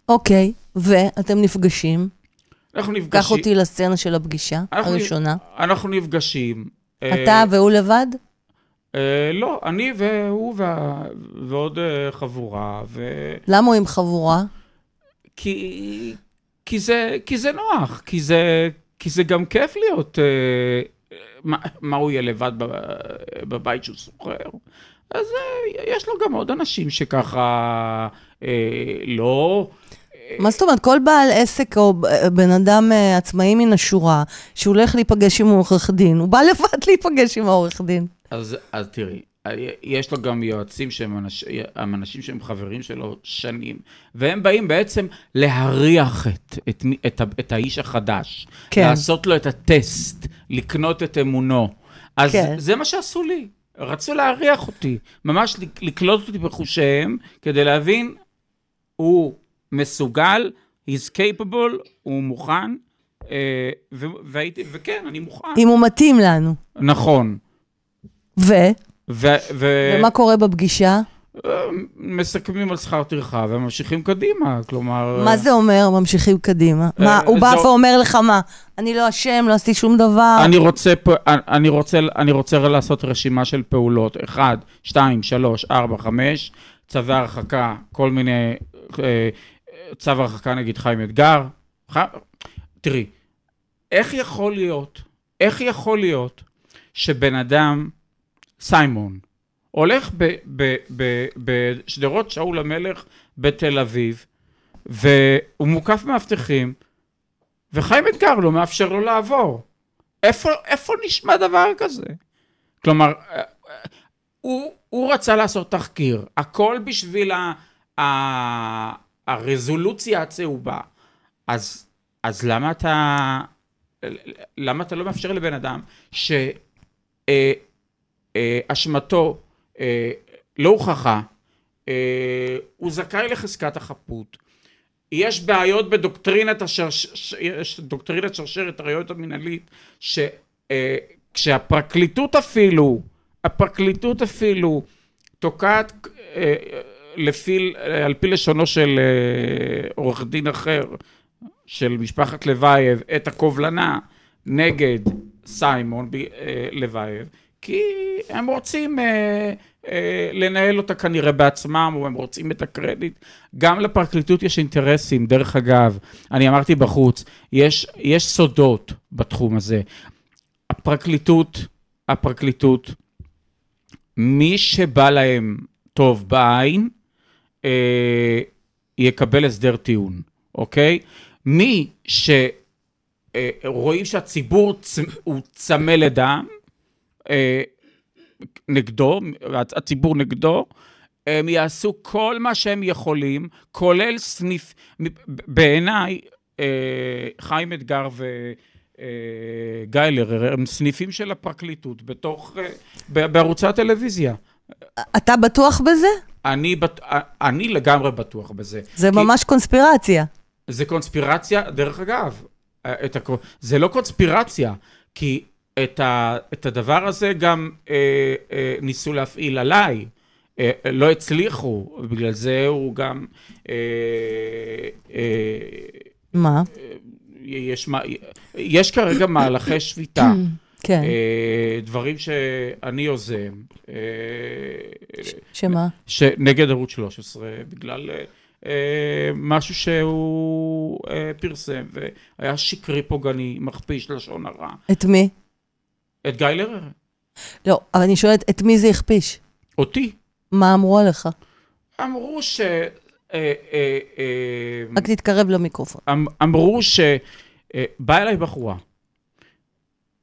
אוקיי, ואתם נפגשים? קח אותי לסצנה של הפגישה הראשונה. אנחנו נפגשים. אתה והוא לבד? לא, אני והוא ועוד חבורה. למה הוא עם חבורה? כי זה נוח, כי זה גם כיף להיות, מה הוא יהיה לבד בבית שהוא סוחר. אז יש לו גם עוד אנשים שככה לא... מה זאת אומרת? כל בעל עסק או בן אדם עצמאי מן השורה, שהוא הולך להיפגש עם עורך דין, הוא בא לבד להיפגש עם העורך דין. אז תראי, יש לו גם יועצים שהם אנשים שהם חברים שלו שנים, והם באים בעצם להריח את האיש החדש, לעשות לו את הטסט, לקנות את אמונו. אז זה מה שעשו לי. רצו להריח אותי, ממש לקלוט אותי בחושיהם, כדי להבין, הוא מסוגל, he's capable, הוא מוכן, וכן, אני מוכן. אם הוא מתאים לנו. נכון. ומה קורה בפגישה? מסכמים על שכר טרחה וממשיכים קדימה, כלומר... מה זה אומר, ממשיכים קדימה? מה, הוא בא ואומר לך מה? אני לא אשם, לא עשיתי שום דבר. אני רוצה לעשות רשימה של פעולות, 1, 2, 3, 4, 5, צווי הרחקה, כל מיני, צו הרחקה נגיד חיים אתגר. תראי, איך יכול להיות שבן אדם, סיימון, הולך בשדרות שאול המלך בתל אביב, והוא מוקף מאבטחים, וחיים אתגר לא מאפשר לו לעבור. איפה נשמע דבר כזה? כלומר, הוא רצה לעשות תחקיר, הכל בשביל הרזולוציה הצהובה. אז למה אתה לא מאפשר לבן אדם שאשמתו לא הוכחה, הוא זכאי לחזקת החפות, יש בעיות בדוקטרינת שרשרת הראיות המנהלית, כשהפרקליטות אפילו תוקעת על פי לשונו של עורך דין אחר, של משפחת לוייב, את הקובלנה נגד סיימון לוייב, כי הם רוצים לנהל אותה כנראה בעצמם, או הם רוצים את הקרדיט. גם לפרקליטות יש אינטרסים, דרך אגב, אני אמרתי בחוץ, יש סודות בתחום הזה. הפרקליטות, מי שבא להם טוב בעין, יקבל הסדר טיעון, אוקיי? מי שרואים שהציבור הוא צמא לדם, נגדו, הציבור נגדו, הם יעשו כל מה שהם יכולים, כולל סניף, בעיניי, חיים אתגר וגיילר, הם סניפים של הפרקליטות, בערוצי הטלוויזיה. אתה בטוח בזה? אני לגמרי בטוח בזה. זה ממש קונספירציה. זה קונספירציה, דרך אגב, זה לא קונספירציה, כי את הדבר הזה גם ניסו להפעיל עליי. לא הצליחו, בגלל זה הוא גם... מה? יש כרגע מהלכי שביתה. כן. דברים שאני יוזם. שמה? שנגד ערוץ 13, בגלל משהו שהוא פרסם, והיה שקרי פוגעני, מכפיש לשון הרע. את מי? את גיא לרר. לא, אבל אני שואלת, את מי זה הכפיש? אותי. מה אמרו עליך? אמרו ש... רק תתקרב למיקרופון. אמרו שבאה אליי בחורה,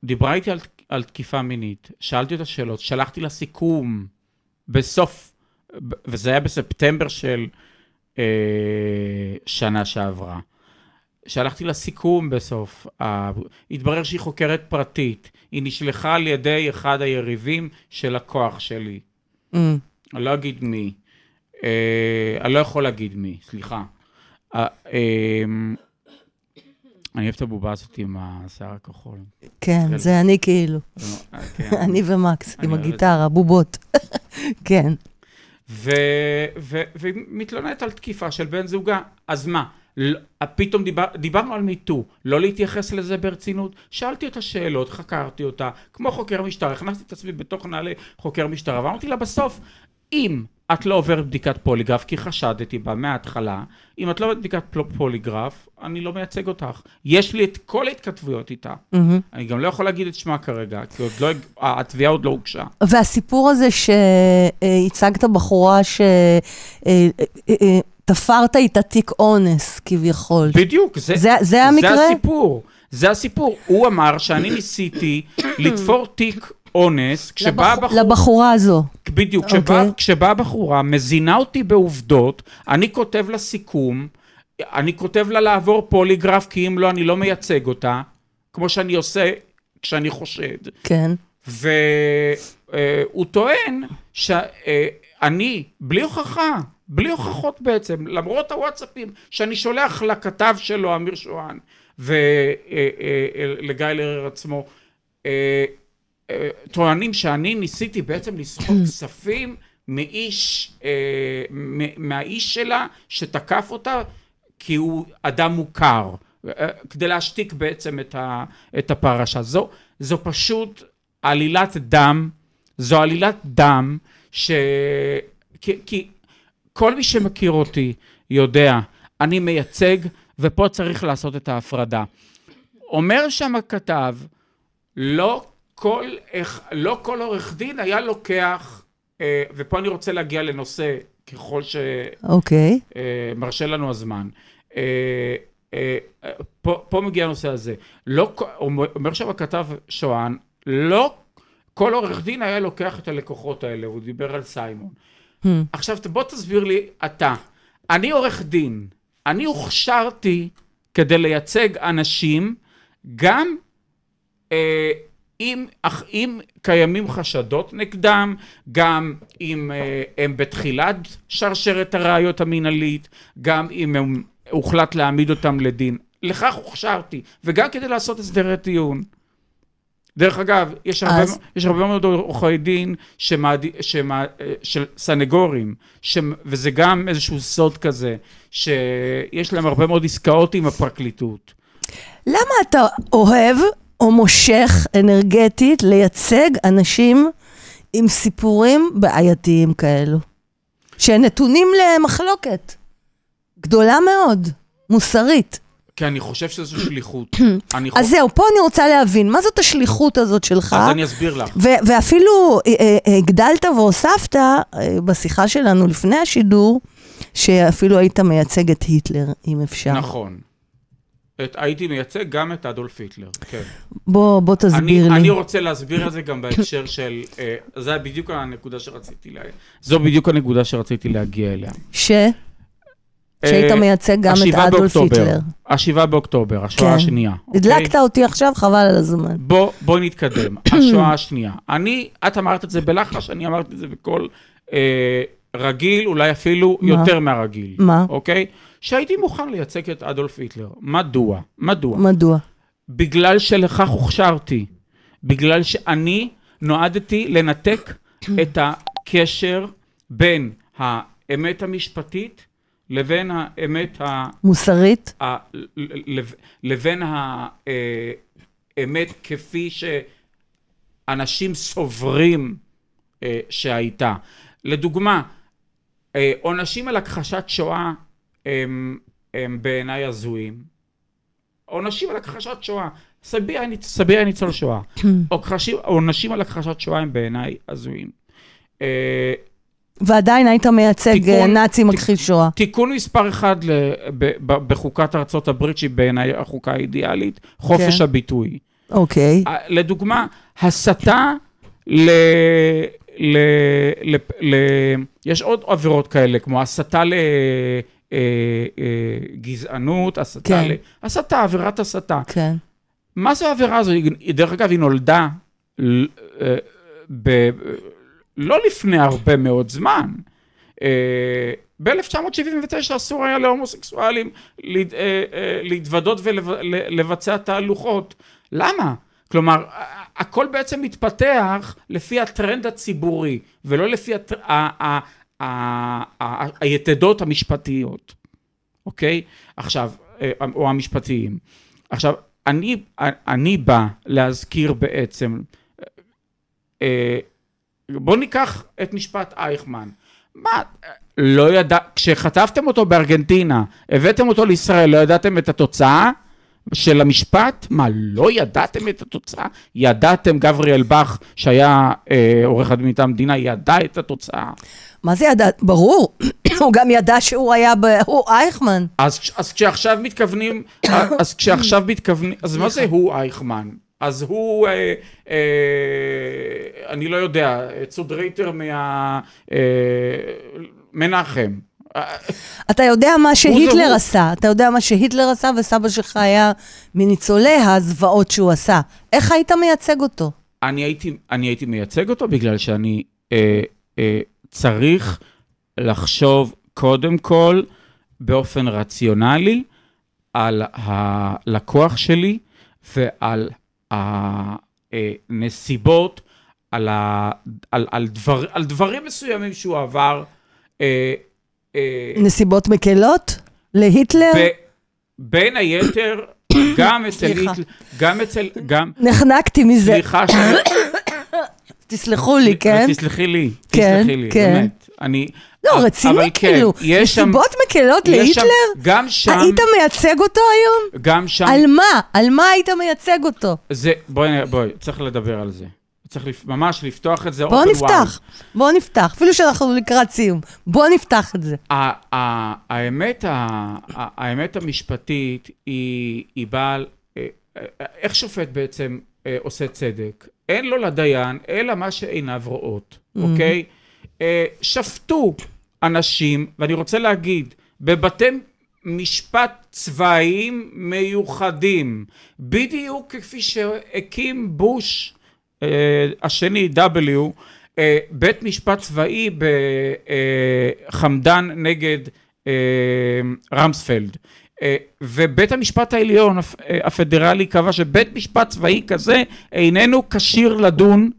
דיברה איתי על תקיפה מינית, שאלתי אותה שאלות, שלחתי לה סיכום בסוף, וזה היה בספטמבר של שנה שעברה. שלחתי לה סיכום בסוף, התברר שהיא חוקרת פרטית, היא נשלחה על ידי אחד היריבים של הכוח שלי. אני לא אגיד מי. אני לא יכול להגיד מי, סליחה. אני אוהב את הבובה הזאת עם השיער הכחול. כן, זה אני כאילו. אני ומקס, עם הגיטרה, בובות. כן. ומתלוננת על תקיפה של בן זוגה, אז מה? פתאום דיברנו על מיטו, לא להתייחס לזה ברצינות, שאלתי אותה שאלות, חקרתי אותה, כמו חוקר משטרה, הכנסתי את עצמי בתוך נעלי חוקר משטרה, ואמרתי לה בסוף, אם את לא עוברת בדיקת פוליגרף, כי חשדתי בה מההתחלה, אם את לא עוברת בדיקת פוליגרף, אני לא מייצג אותך. יש לי את כל ההתכתבויות איתה. אני גם לא יכול להגיד את שמה כרגע, כי התביעה עוד לא הוגשה. והסיפור הזה שהצגת בחורה תפרת איתה תיק אונס, כביכול. בדיוק, זה המקרה? זה הסיפור. הוא אמר שאני ניסיתי לתפור תיק אונס, לבחורה הזו. בדיוק, כשבאה בחורה, מזינה אותי בעובדות, אני כותב לה סיכום, אני כותב לה לעבור פוליגרף, כי אם לא, אני לא מייצג אותה, כמו שאני עושה כשאני חושד. כן. והוא טוען שאני, בלי הוכחה, בלי הוכחות בעצם, למרות הוואטסאפים שאני שולח לכתב שלו, אמיר שואן, ולגיא לרר עצמו, טוענים שאני ניסיתי בעצם לסחוט כספים מהאיש שלה שתקף אותה, כי הוא אדם מוכר, כדי להשתיק בעצם את הפרשה. זו פשוט עלילת דם, זו עלילת דם, כי כל מי שמכיר אותי יודע, אני מייצג, ופה צריך לעשות את ההפרדה. אומר שם הכתב, לא כל עורך דין היה לוקח, ופה אני רוצה להגיע לנושא, ככל שמרשה לנו הזמן. פה מגיע הנושא הזה. אומר שם הכתב שואן, לא כל עורך דין היה לוקח את הלקוחות האלה, הוא דיבר על סיימון. עכשיו בוא תסביר לי אתה, אני עורך דין, אני הוכשרתי כדי לייצג אנשים, גם אם קיימים חשדות נגדם, גם אם הם בתחילת שרשרת הראיות המנהלית, גם אם הוחלט להעמיד אותם לדין. לכך הוכשרתי, וגם כדי לעשות הסדרי טיעון. דרך אגב, יש הרבה מאוד עורכי דין של סנגורים, וזה גם איזשהו סוד כזה, שיש להם הרבה מאוד עסקאות עם הפרקליטות. למה אתה אוהב או מושך אנרגטית לייצג אנשים עם סיפורים בעייתיים כאלו, שנתונים למחלוקת גדולה מאוד, מוסרית? כי אני חושב שזו שליחות. אז זהו, פה אני רוצה להבין, מה זאת השליחות הזאת שלך? אז אני אסביר לך. ואפילו הגדלת והוספת בשיחה שלנו לפני השידור, שאפילו היית מייצג את היטלר, אם אפשר. נכון. הייתי מייצג גם את אדולף היטלר, כן. בוא תסביר לי. אני רוצה להסביר את זה גם בהקשר של, זו בדיוק הנקודה שרציתי להגיע אליה. שהיית מייצג גם את אדולף היטלר. 7 באוקטובר, השואה השנייה. הדלקת אותי עכשיו, חבל על הזמן. בוא נתקדם. השואה השנייה. את אמרת את זה בלחש, אני אמרתי את זה בכל רגיל, אולי אפילו יותר מהרגיל. מה? אוקיי? שהייתי מוכן לייצג את אדולף היטלר. מדוע? בגלל שלכך הוכשרתי. בגלל שאני נועדתי לנתק את הקשר בין האמת המשפטית לבין האמת מוסרית? לבין האמת כפי שאנשים סוברים שהייתה. לדוגמה, עונשים על הכחשת שואה הם בעיניי הזויים. עונשים על הכחשת שואה, סביר ניצול שואה. עונשים על הכחשת שואה הם בעיניי הזויים. ועדיין היית מייצג נאצי מכחיש שואה. תיקון מספר 1 בחוקת ארצות הברית, שהיא בעיניי החוקה האידיאלית, חופש הביטוי. אוקיי. לדוגמה, הסתה יש עוד עבירות כאלה, כמו הסתה לגזענות, הסתה, עבירת הסתה. כן. מה זה העבירה הזו? דרך אגב, היא נולדה לא לפני הרבה מאוד זמן. ב-1979 אסור היה להומוסקסואלים להתוודות ולבצע תהלוכות. למה? כלומר, הכל בעצם מתפתח לפי הטרנד הציבורי, ולא לפי היתדות המשפטיות. אוקיי? עכשיו, או המשפטיים. עכשיו, אני בא להזכיר בעצם, בוא ניקח את משפט אייכמן. מה, לא ידע, כשחטפתם אותו בארגנטינה, הבאתם אותו לישראל, לא ידעתם את התוצאה של המשפט? מה, לא ידעתם את התוצאה? ידעתם, גבריאל בך, שהיה עורך הדין מטעם המדינה, ידע את התוצאה. מה זה ידע? ברור. הוא גם ידע שהוא היה, הוא אייכמן. אז כשעכשיו מתכוונים, אז מה זה הוא אייכמן? אז הוא, אני לא יודע, צודרייטר מנחם. אתה יודע מה שהיטלר עשה, וסבא שלך היה מניצולי הזוועות שהוא עשה. איך היית מייצג אותו? אני הייתי מייצג אותו בגלל שאני צריך לחשוב קודם כל באופן רציונלי על הלקוח שלי ועל הנסיבות, על דברים מסוימים שהוא עבר. נסיבות מקלות? להיטלר? בין היתר, גם אצל היטלר, נחנקתי מזה. סליחה תסלחו לי, כן? תסלחי לי, באמת. לא, רציני כאילו. נסיבות מקלות להיטלר? גם שם. היית מייצג אותו היום? גם שם. על מה? על מה היית מייצג אותו? בואי, צריך לדבר על זה. צריך ממש לפתוח את זה. בוא נפתח. אפילו שאנחנו לקראת סיום. בוא נפתח את זה. האמת המשפטית היא בעל, איך שופט בעצם עושה צדק? אין לו לדיין, אלא מה שעיניו רואות, אוקיי? שפטו אנשים, ואני רוצה להגיד, בבתי משפט צבאיים מיוחדים, בדיוק כפי שהקים בוש השני, W, בית משפט צבאי בחמדן נגד רמספלד. ובית המשפט העליון הפדרלי קבע שבית משפט צבאי כזה איננו כשיר לדון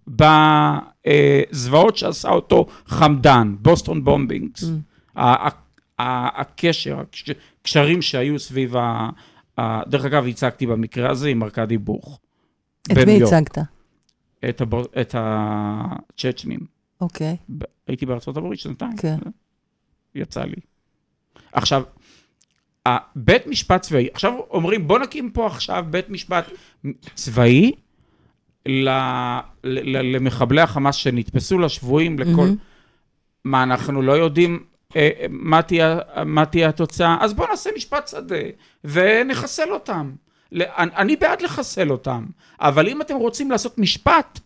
בזוועות שעשה אותו חמדן, בוסטון בומבינגס. הקשרים שהיו סביב, דרך אגב, הצגתי במקרה הזה עם ארקדי בוך. את מי הצגת? את הצ'צ'נים. אוקיי. הייתי בארצות הברית שנתיים. כן. יצא לי. עכשיו, בית משפט צבאי, עכשיו אומרים בוא נקים פה עכשיו בית משפט צבאי למחבלי החמאס שנתפסו לשבויים לכל, מה אנחנו לא יודעים מה תהיה התוצאה, אז בוא נעשה משפט שדה ונחסל אותם. אני בעד לחסל אותם, אבל אם אתם רוצים לעשות משפט,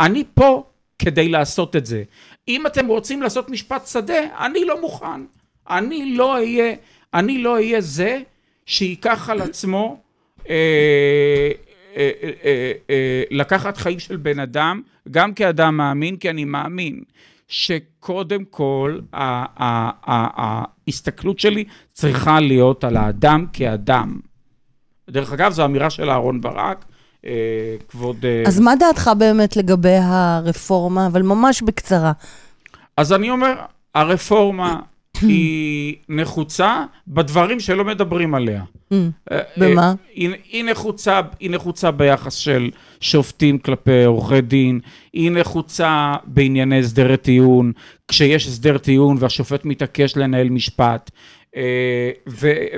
אני פה כדי לעשות את זה. אם אתם רוצים לעשות משפט שדה, אני לא מוכן. אני לא אהיה זה שיקח על עצמו לקחת חיים של בן אדם, גם כאדם מאמין, כי אני מאמין שקודם כל ההסתכלות שלי צריכה להיות על האדם כאדם. דרך אגב, זו אמירה של אהרון ברק, כבוד... אז מה דעתך באמת לגבי הרפורמה, אבל ממש בקצרה? אז אני אומר, הרפורמה היא נחוצה בדברים שלא מדברים עליה. במה? היא נחוצה ביחס של שופטים כלפי עורכי דין, היא נחוצה בענייני הסדרי טיעון, כשיש הסדר טיעון והשופט מתעקש לנהל משפט,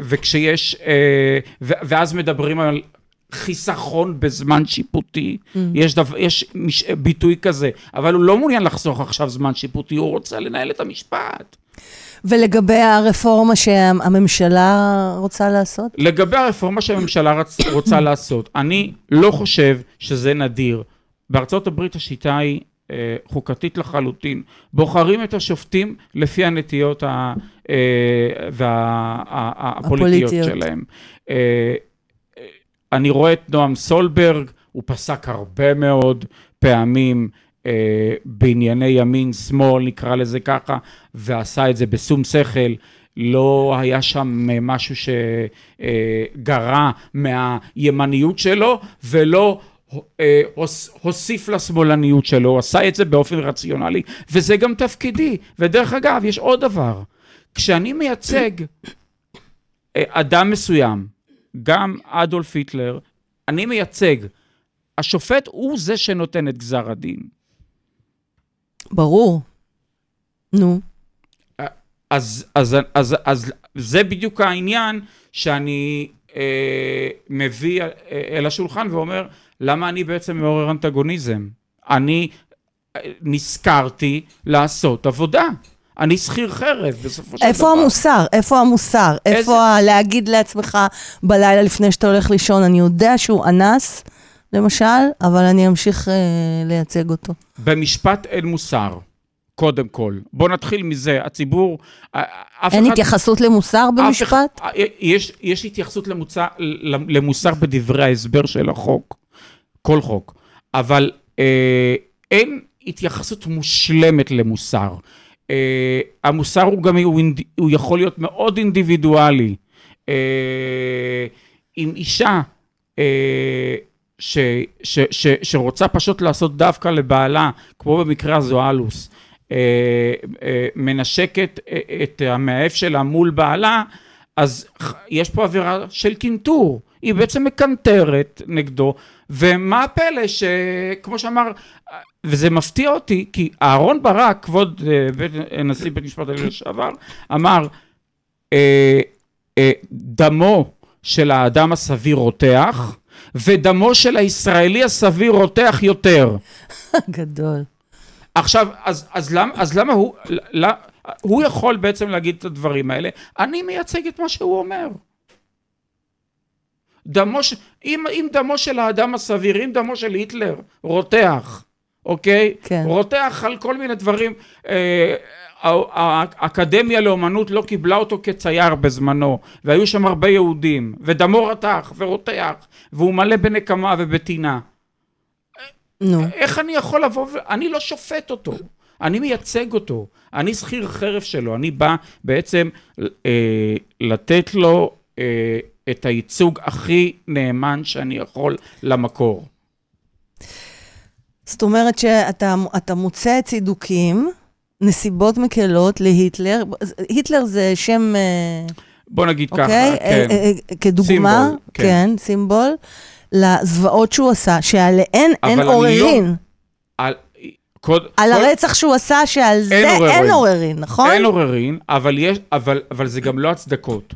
וכשיש, ואז מדברים על חיסכון בזמן שיפוטי, יש ביטוי כזה, אבל הוא לא מעוניין לחסוך עכשיו זמן שיפוטי, הוא רוצה לנהל את המשפט. ולגבי הרפורמה שהממשלה רוצה לעשות? לגבי הרפורמה שהממשלה רוצה לעשות, אני לא חושב שזה נדיר. בארצות הברית השיטה היא חוקתית לחלוטין. בוחרים את השופטים לפי הנטיות והפוליטיות שלהם. אני רואה את נועם סולברג, הוא פסק הרבה מאוד פעמים בענייני ימין, שמאל, נקרא לזה ככה, ועשה את זה בשום שכל. לא היה שם משהו שגרע מהימניות שלו, ולא הוסיף לשמאלניות שלו, הוא עשה את זה באופן רציונלי, וזה גם תפקידי. ודרך אגב, יש עוד דבר, כשאני מייצג אדם מסוים, גם אדולף היטלר, אני מייצג, השופט הוא זה שנותן את גזר הדין. ברור. נו. אז זה בדיוק העניין שאני מביא אל השולחן ואומר, למה אני בעצם מעורר אנטגוניזם? אני נזכרתי לעשות עבודה. אני שכיר חרב בסופו של דבר. איפה המוסר? איפה המוסר? איפה להגיד לעצמך בלילה לפני שאתה הולך לישון, אני יודע שהוא אנס, למשל, אבל אני אמשיך לייצג אותו. במשפט אין מוסר, קודם כל. בוא נתחיל מזה, הציבור... אין התייחסות למוסר במשפט? יש התייחסות למוסר בדברי ההסבר של החוק, כל חוק, אבל אין התייחסות מושלמת למוסר. המוסר הוא גם, הוא יכול להיות מאוד אינדיבידואלי. עם אישה שרוצה פשוט לעשות דווקא לבעלה, כמו במקרה הזואלוס, מנשקת את המאהב שלה מול בעלה, אז יש פה עבירה של קינטור, היא בעצם מקנטרת נגדו, ומה הפלא שכמו שאמר, וזה מפתיע אותי, כי אהרון ברק, כבוד נשיא בית משפט העליון לשעבר, אמר, דמו של האדם הסביר רותח, ודמו של הישראלי הסביר רותח יותר. גדול. עכשיו, אז למה הוא יכול בעצם להגיד את הדברים האלה? אני מייצג את מה שהוא אומר. אם דמו של האדם הסביר, אם דמו של היטלר רותח, אוקיי? כן. רותח על כל מיני דברים, האקדמיה לאומנות לא קיבלה אותו כצייר בזמנו, והיו שם הרבה יהודים, ודמו רתח ורותח, והוא מלא בנקמה ובטינה. איך אני יכול לבוא, אני לא שופט אותו, אני מייצג אותו, אני שכיר חרב שלו, אני בא בעצם לתת לו את הייצוג הכי נאמן שאני יכול למקור. זאת אומרת שאתה מוצא צידוקים, נסיבות מקלות להיטלר, היטלר זה שם... בוא נגיד ככה, כן. כדוגמה, סימבול, כן, סימבול, לזוועות שהוא עשה, שעליהן אין עוררין. על הרצח שהוא עשה, שעל זה אין עוררין, נכון? אין עוררין, אבל זה גם לא הצדקות.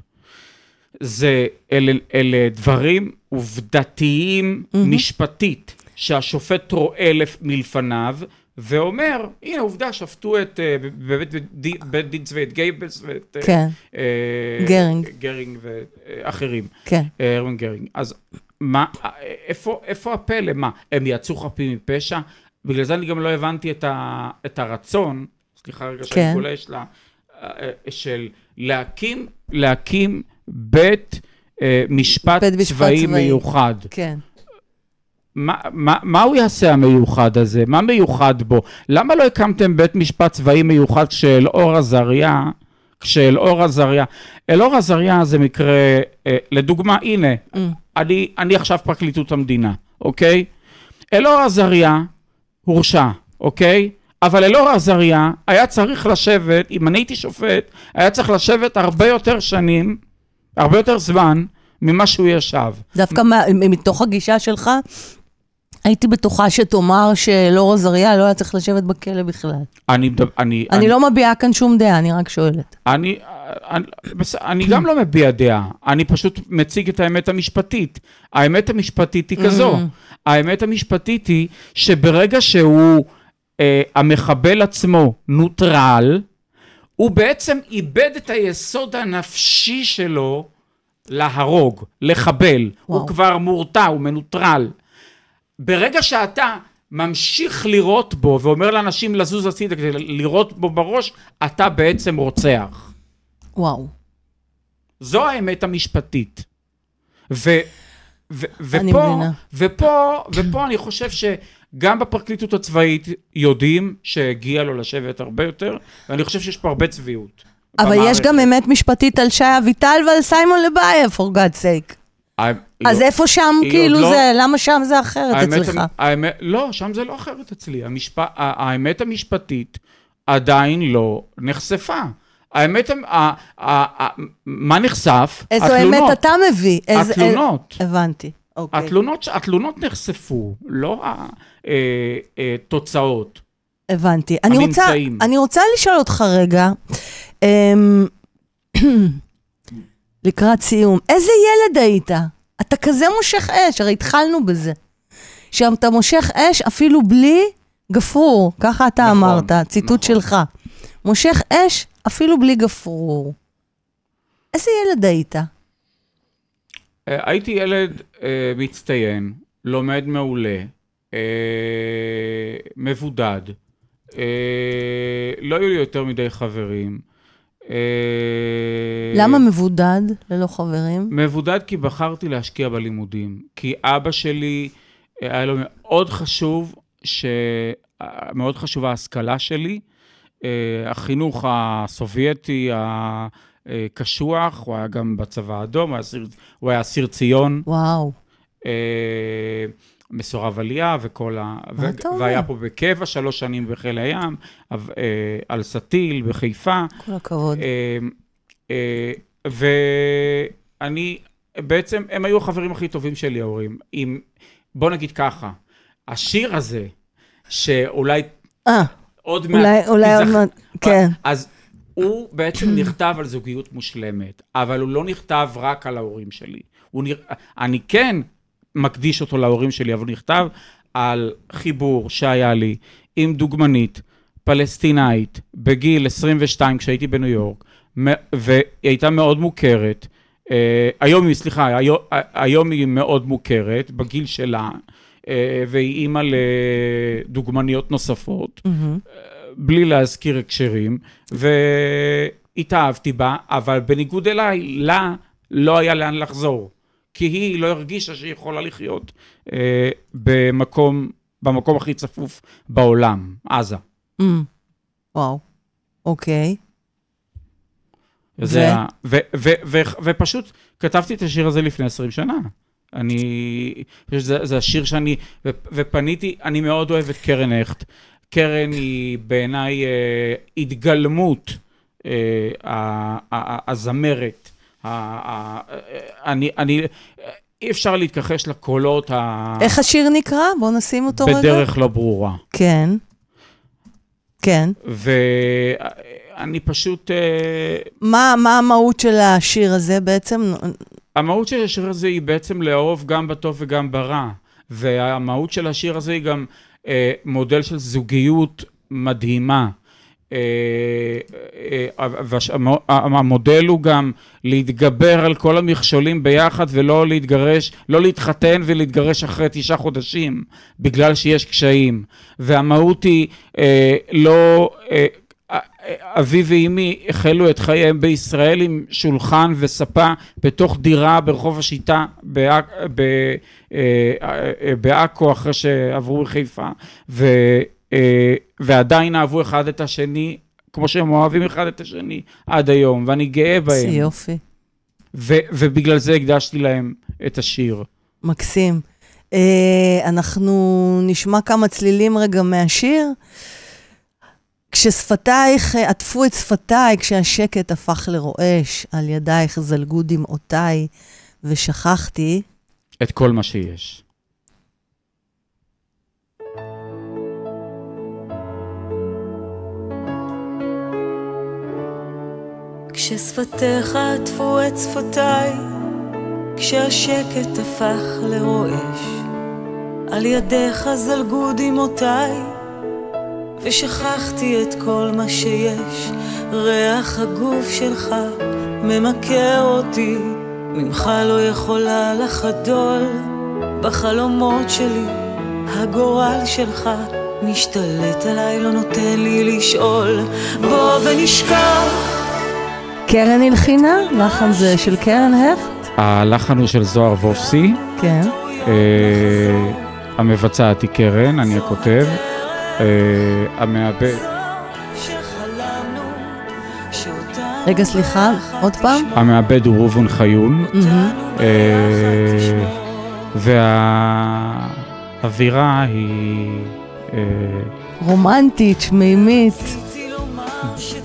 אלה דברים עובדתיים משפטית, שהשופט רואה מלפניו, ואומר, הנה עובדה, שפטו את בית דין צבאי, את גייבלס ואת גרינג ואחרים. כן. הרמן גרינג. אז איפה הפלא? מה, הם יצאו חפים מפשע? בגלל זה אני גם לא הבנתי את הרצון, סליחה רגע שאני גולש לה, של להקים בית משפט צבאי מיוחד. כן. מה הוא יעשה המיוחד הזה? מה מיוחד בו? למה לא הקמתם בית משפט צבאי מיוחד כשאלאור עזריה, אלאור עזריה זה מקרה, לדוגמה, הנה, אני עכשיו פרקליטות המדינה, אוקיי? אלאור עזריה הורשע, אוקיי? אבל אלאור עזריה היה צריך לשבת, אם אני הייתי שופט, היה צריך לשבת הרבה יותר שנים, הרבה יותר זמן, ממה שהוא ישב. דווקא מתוך הגישה שלך, הייתי בטוחה שתאמר שאלאור עזריה לא היה צריך לשבת בכלא בכלל. אני לא מביעה כאן שום דעה, אני רק שואלת. אני גם לא מביע דעה, אני פשוט מציג את האמת המשפטית. האמת המשפטית היא כזו. האמת המשפטית היא שברגע שהוא, המחבל עצמו נוטרל, הוא בעצם איבד את היסוד הנפשי שלו להרוג, לחבל. הוא כבר מורתע, הוא מנוטרל. ברגע שאתה ממשיך לראות בו, ואומר לאנשים לזוז הצידה כדי לראות בו בראש, אתה בעצם רוצח. וואו. זו האמת המשפטית. ופה אני חושב שגם בפרקליטות הצבאית יודעים שהגיע לו לשבת הרבה יותר, ואני חושב שיש פה הרבה צביעות. אבל יש גם אמת משפטית על שי אביטל ועל סיימון לבייב, for God's sake. אז איפה שם כאילו זה, למה שם זה אחרת אצלך? לא, שם זה לא אחרת אצלי. האמת המשפטית עדיין לא נחשפה. האמת, מה נחשף? איזו אמת אתה מביא? התלונות. הבנתי. התלונות נחשפו, לא התוצאות. הבנתי. אני רוצה לשאול אותך רגע, לקראת סיום, איזה ילד היית? אתה כזה מושך אש, הרי התחלנו בזה. שאתה מושך אש אפילו בלי גפרור, ככה אתה אמרת, ציטוט שלך. מושך אש אפילו בלי גפרור. איזה ילד היית? הייתי ילד מצטיין, לומד מעולה, מבודד, לא היו לי יותר מדי חברים. למה מבודד ללא חברים? מבודד כי בחרתי להשקיע בלימודים. כי אבא שלי היה לו מאוד חשוב, מאוד חשובה ההשכלה שלי. החינוך הסובייטי הקשוח, הוא היה גם בצבא האדום, הוא היה סיר ציון. וואו. מסורב עלייה וכל והיה פה בקבע 3 שנים בחיל הים, על סטיל בחיפה. כל הכבוד. ואני, בעצם, הם היו החברים הכי טובים שלי, ההורים. בוא נגיד ככה, השיר הזה, שאולי עוד מעט, כן. אז הוא בעצם נכתב על זוגיות מושלמת, אבל הוא לא נכתב רק על ההורים שלי. אני כן מקדיש אותו להורים שלי, אבל הוא נכתב על חיבור שהיה לי עם דוגמנית פלסטינאית בגיל 22 כשהייתי בניו יורק, והיא הייתה מאוד מוכרת, היום היא מאוד מוכרת בגיל שלה, והיא אימא לדוגמניות נוספות, בלי להזכיר הקשרים, והתאהבתי בה, אבל בניגוד אליי, לה לא היה לאן לחזור, כי היא לא הרגישה שהיא יכולה לחיות במקום הכי צפוף בעולם, עזה. וואו, אוקיי. ופשוט כתבתי את השיר הזה לפני 20 שנה. זה השיר שאני, ופניתי, אני מאוד אוהב את קרן הכט. קרן היא בעיניי התגלמות הזמרת. אי אפשר להתכחש לקולות איך השיר נקרא? בוא נשים אותו רגע. בדרך לא ברורה. כן. כן. ואני פשוט... מה המהות של השיר הזה בעצם? המהות של השיר הזה היא בעצם לאהוב גם בטוב וגם ברע. והמהות של השיר הזה היא גם מודל של זוגיות מדהימה. והמודל הוא גם להתגבר על כל המכשולים ביחד ולא להתגרש, לא להתחתן ולהתגרש אחרי 9 חודשים בגלל שיש קשיים. והמהות היא לא... אבי ואמי החלו את חייהם בישראל עם שולחן וספה בתוך דירה ברחוב השיטה בעכו אחרי שעברו לחיפה, ועדיין אהבו אחד את השני כמו שהם אוהבים אחד את השני עד היום, ואני גאה בהם. יופי. ובגלל זה הקדשתי להם את השיר. מקסים. אנחנו נשמע כמה צלילים רגע מהשיר. כששפתייך עטפו את שפתיי, כשהשקט הפך לרועש, על ידייך זלגו דמעותיי, ושכחתי את כל מה שיש. כששפתיך עטפו את שפתיי, כשהשקט הפך לרועש, על ידיך זלגו דמעותיי, ושכחתי את כל מה שיש. ריח הגוף שלך ממכר אותי, ממך לא יכולה לחדול. בחלומות שלי הגורל שלך משתלט עליי, לא נותן לי לשאול. בוא ונשכח. קרן הלחינה, לחן זה של קרן הכט. הלחן הוא של זוהר וופסי. כן. המבצעת היא קרן, אני הכותב. המעבד. רגע, סליחה, עוד פעם. המעבד הוא רובון חיון. והאווירה היא רומנטית, שמימית.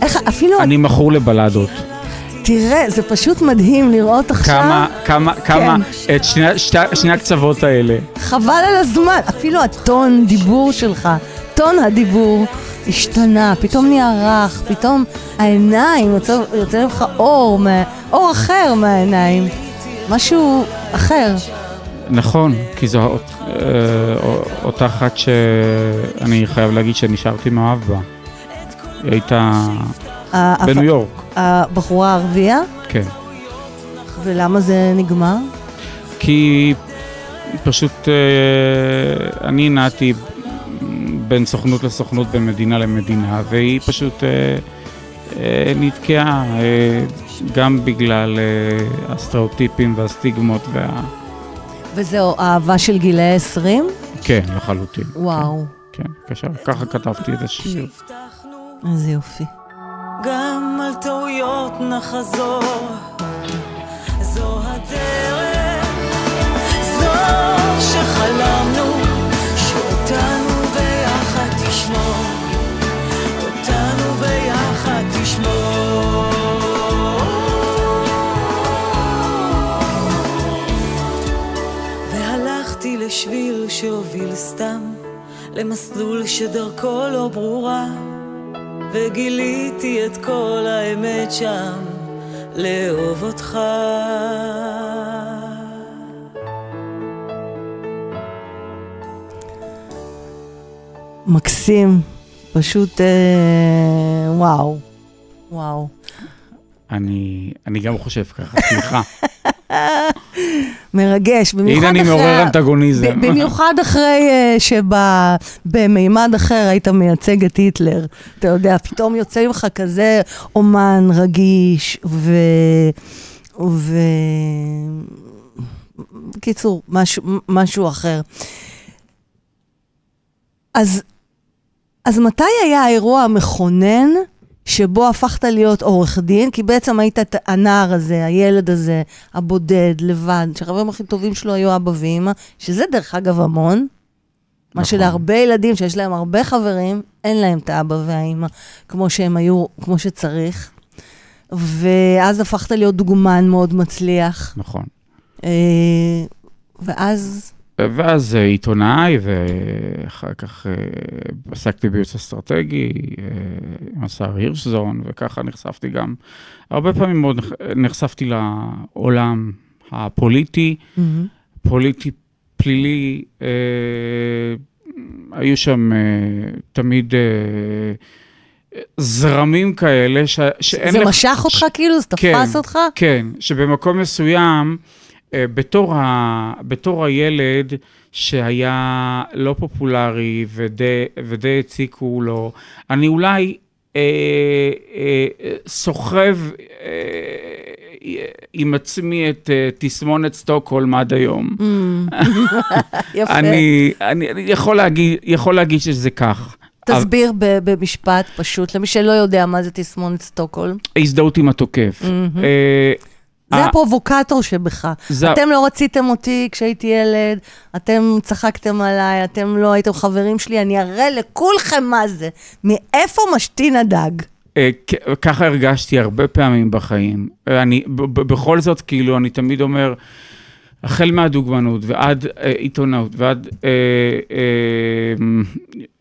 איך אפילו... אני מכור לבלדות. תראה, זה פשוט מדהים לראות עכשיו. כמה, את שני הקצוות האלה. חבל על הזמן, אפילו הטון דיבור שלך, טון הדיבור השתנה, פתאום נהיה רך, פתאום העיניים, יוצא לך אור אחר מהעיניים, משהו אחר. נכון, כי זו אותה אחת שאני חייב להגיד שנשארתי מאוהב בה. היא הייתה בניו יורק. הבחורה הערבייה? כן. ולמה זה נגמר? כי פשוט אני נעתי בין סוכנות לסוכנות, בין מדינה למדינה, והיא פשוט נתקעה גם בגלל הסטריאוטיפים והסטיגמות וזהו אהבה של גילי 20? כן, לחלוטין. וואו. כן, קשר. ככה כתבתי את השיר. איזה יופי. גם על טעויות נחזור, זו הדרך, זו שחלמנו, שאותנו ביחד תשמור, אותנו ביחד תשמור. והלכתי לשביל שהוביל סתם, למסלול שדרכו לא ברורה, וגיליתי את כל האמת שם, לאהוב אותך. מקסים, פשוט וואו, וואו. אני גם חושב ככה, סליחה. מרגש, במיוחד אחרי... הנה אני מעורר אנטגוניזם. במיוחד אחרי שבמימד אחר היית מייצג את היטלר. אתה יודע, פתאום יוצא ממך כזה אומן רגיש קיצור, משהו אחר. אז מתי היה האירוע המכונן שבו הפכת להיות עורך דין? כי בעצם היית הנער הזה, הילד הזה, הבודד, לבד, שהחברים הכי טובים שלו היו אבא ואמא, שזה דרך אגב המון, מה שלהרבה ילדים שיש להם הרבה חברים, אין להם את האבא והאמא, כמו שהם היו, כמו שצריך. ואז הפכת להיות דוגמן מאוד מצליח. נכון. ואז עיתונאי, ואחר כך עסקתי בייעוץ אסטרטגי, עם השר הירשזון, וככה נחשפתי גם, הרבה פעמים מאוד נחשפתי לעולם הפוליטי, פוליטי, פלילי, היו שם תמיד זרמים כאלה, זה משך אותך כאילו? זה תפס אותך? כן, שבמקום מסוים, בתור הילד שהיה לא פופולרי ודי הציקו לו, אני אולי סוחב עם עצמי את תסמונת סטוקהולם עד היום. יפה. אני יכול להגיד שזה כך. תסביר במשפט פשוט, למי שלא יודע מה זה תסמונת סטוקהולם. הזדהות עם התוקף. זה הפרובוקטור שבך. אתם לא רציתם אותי כשהייתי ילד, אתם צחקתם עליי, אתם לא הייתם חברים שלי, אני אראה לכולכם מה זה. מאיפה משתין הדג? ככה הרגשתי הרבה פעמים בחיים. בכל זאת, כאילו, אני תמיד אומר, החל מהדוגמנות ועד עיתונאות ועד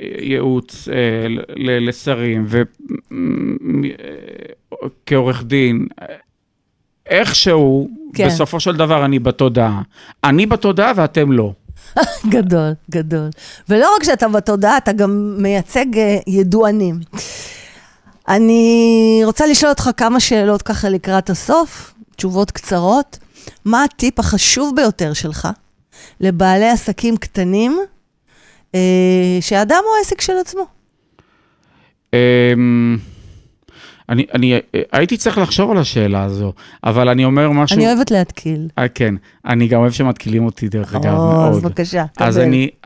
ייעוץ לשרים וכעורך דין, איכשהו, בסופו של דבר אני בתודעה. אני בתודעה ואתם לא. גדול, גדול. ולא רק שאתה בתודעה, אתה גם מייצג ידוענים. אני רוצה לשאול אותך כמה שאלות ככה לקראת הסוף, תשובות קצרות. מה הטיפ החשוב ביותר שלך לבעלי עסקים קטנים, שהאדם הוא העסק של עצמו? אני הייתי צריך לחשוב על השאלה הזו, אבל אני אומר משהו... אני אוהבת להתקיל. כן, אני גם אוהב שמתקילים אותי דרך אגב מאוד. אז בבקשה,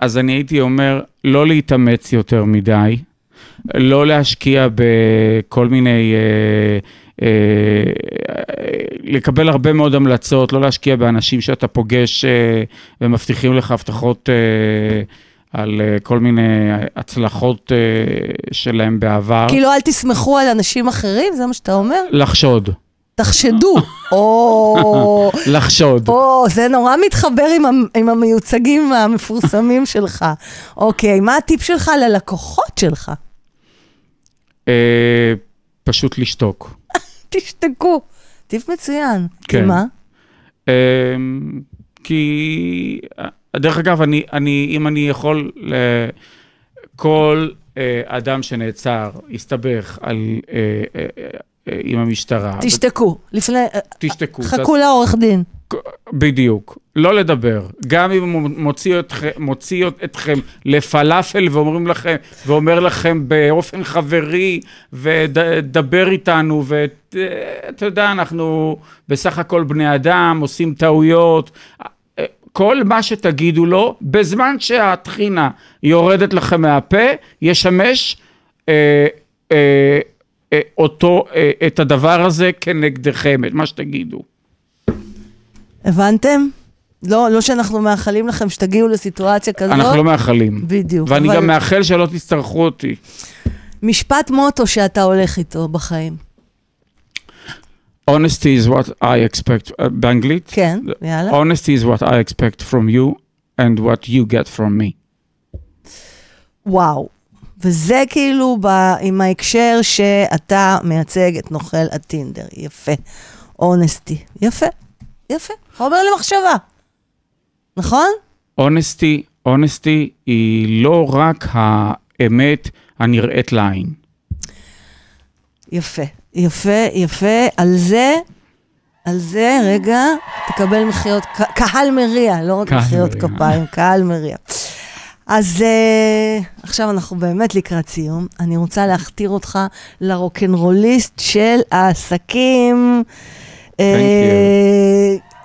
אז אני הייתי אומר, לא להתאמץ יותר מדי, לא להשקיע בכל מיני... לקבל הרבה מאוד המלצות, לא להשקיע באנשים שאתה פוגש ומבטיחים לך הבטחות על כל מיני הצלחות שלהם בעבר. כאילו אל תסמכו על אנשים אחרים, זה מה שאתה אומר? לחשוד. תחשדו. לחשוד. זה נורא מתחבר עם המיוצגים המפורסמים שלך. אוקיי, מה הטיפ שלך ללקוחות שלך? פשוט לשתוק. תשתקו. טיפ מצוין. כן. מה? כי, דרך אגב, אם אני יכול, כל אדם שנעצר, יסתבך עם המשטרה. תשתקו. תשתקו. חכו לעורך דין. בדיוק. לא לדבר. גם אם הוא מוציא אתכם לפלאפל ואומר לכם באופן חברי, ודבר איתנו, ואתה יודע, אנחנו בסך הכל בני אדם, עושים טעויות, כל מה שתגידו לו, בזמן שהתחינה יורדת לכם מהפה, ישמש את הדבר הזה כנגדכם, את מה שתגידו. הבנתם? לא שאנחנו מאחלים לכם שתגיעו לסיטואציה כזאת. אנחנו לא מאחלים. בדיוק. ואני גם מאחל שלא תצטרכו אותי. משפט מוטו שאתה הולך איתו בחיים. Honesty is what I expect, באנגלית? כן, יאללה. Honesty is what I expect from you and what you get from me. וואו. וזה כאילו עם ההקשר שאתה מייצג את נוכל הטינדר. יפה. Honesty. יפה. יפה. חומר למחשבה. נכון? Honesty היא לא רק האמת הנראית לעין. יפה. יפה, יפה. על זה, רגע, תקבל מחיאות, קהל מריע, לא רק מחיאות כפיים, קהל מריע. אז עכשיו אנחנו באמת לקראת סיום. אני רוצה להכתיר אותך לרוקנרוליסט של העסקים.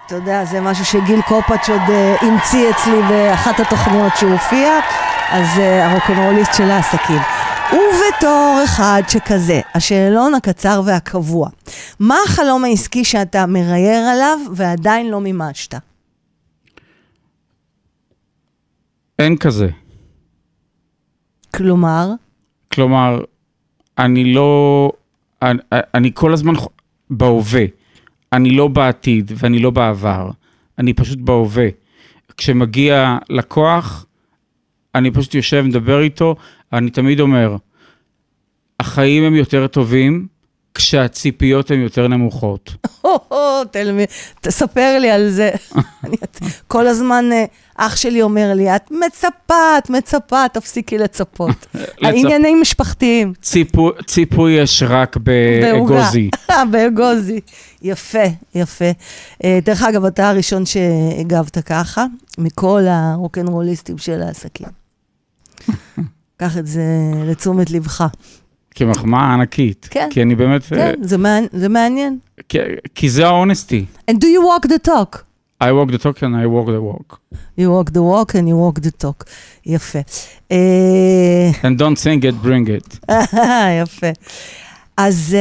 אתה יודע, זה משהו שגיל קופץ' עוד המציא אצלי באחת התוכניות שהוא הופיע, אז הרוקנרוליסט של העסקים. ובתור אחד שכזה, השאלון הקצר והקבוע, מה החלום העסקי שאתה מרייר עליו ועדיין לא מימשת? אין כזה. כלומר, אני כל הזמן בהווה. אני לא בעתיד ואני לא בעבר. אני פשוט בהווה. כשמגיע לקוח, אני פשוט יושב מדבר איתו, אני תמיד אומר, החיים הם יותר טובים, כשהציפיות הן יותר נמוכות. תספר לי על זה. כל הזמן אח שלי אומר לי, את מצפה, תפסיקי לצפות. העניינים משפחתיים. ציפוי יש רק באגוזי. באגוזי. יפה, יפה. דרך אגב, אתה הראשון שהגבת ככה, מכל הרוקנרוליסטים של העסקים. קח את זה לתשומת לבך. כמחמאה ענקית. כן. כי אני באמת... כן, זה מעניין. כי זה ההונסטי. And do you walk the talk? I walk the talk and I walk the walk. You walk the walk and you walk the talk. יפה. And don't sing it, bring it. יפה. אז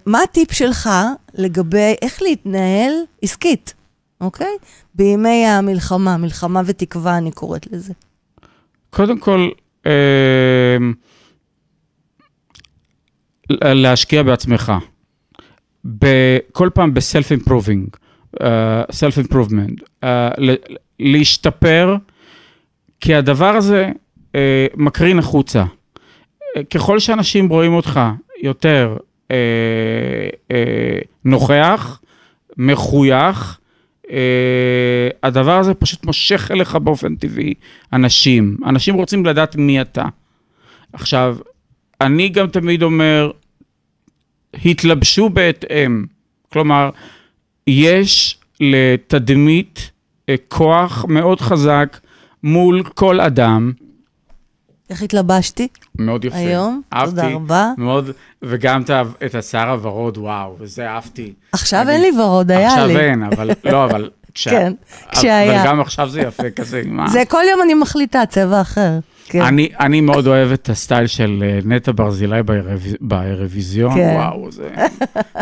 מה הטיפ שלך לגבי איך להתנהל עסקית, אוקיי? בימי המלחמה, מלחמה ותקווה אני קוראת לזה. קודם כל, להשקיע בעצמך. כל פעם ב-self-improving, self-improvement, להשתפר, כי הדבר הזה מקרין החוצה. ככל שאנשים רואים אותך יותר נוכח, מחוייך, הדבר הזה פשוט מושך אליך באופן טבעי אנשים. אנשים רוצים לדעת מי אתה. עכשיו, אני גם תמיד אומר, התלבשו בהתאם. כלומר, יש לתדמית כוח מאוד חזק מול כל אדם. איך התלבשתי? מאוד יפה. היום, אהבתי, תודה רבה. מאוד, וגם את השיער הוורוד, וואו, וזה אהבתי. עכשיו אין לי ורוד, היה לי. עכשיו אין, אבל לא, אבל כן, כשהיה. אבל גם עכשיו זה יפה כזה. זה כל יום אני מחליטה, צבע אחר. אני מאוד אוהב את הסטייל של נטע ברזילי באירוויזיון, וואו, זה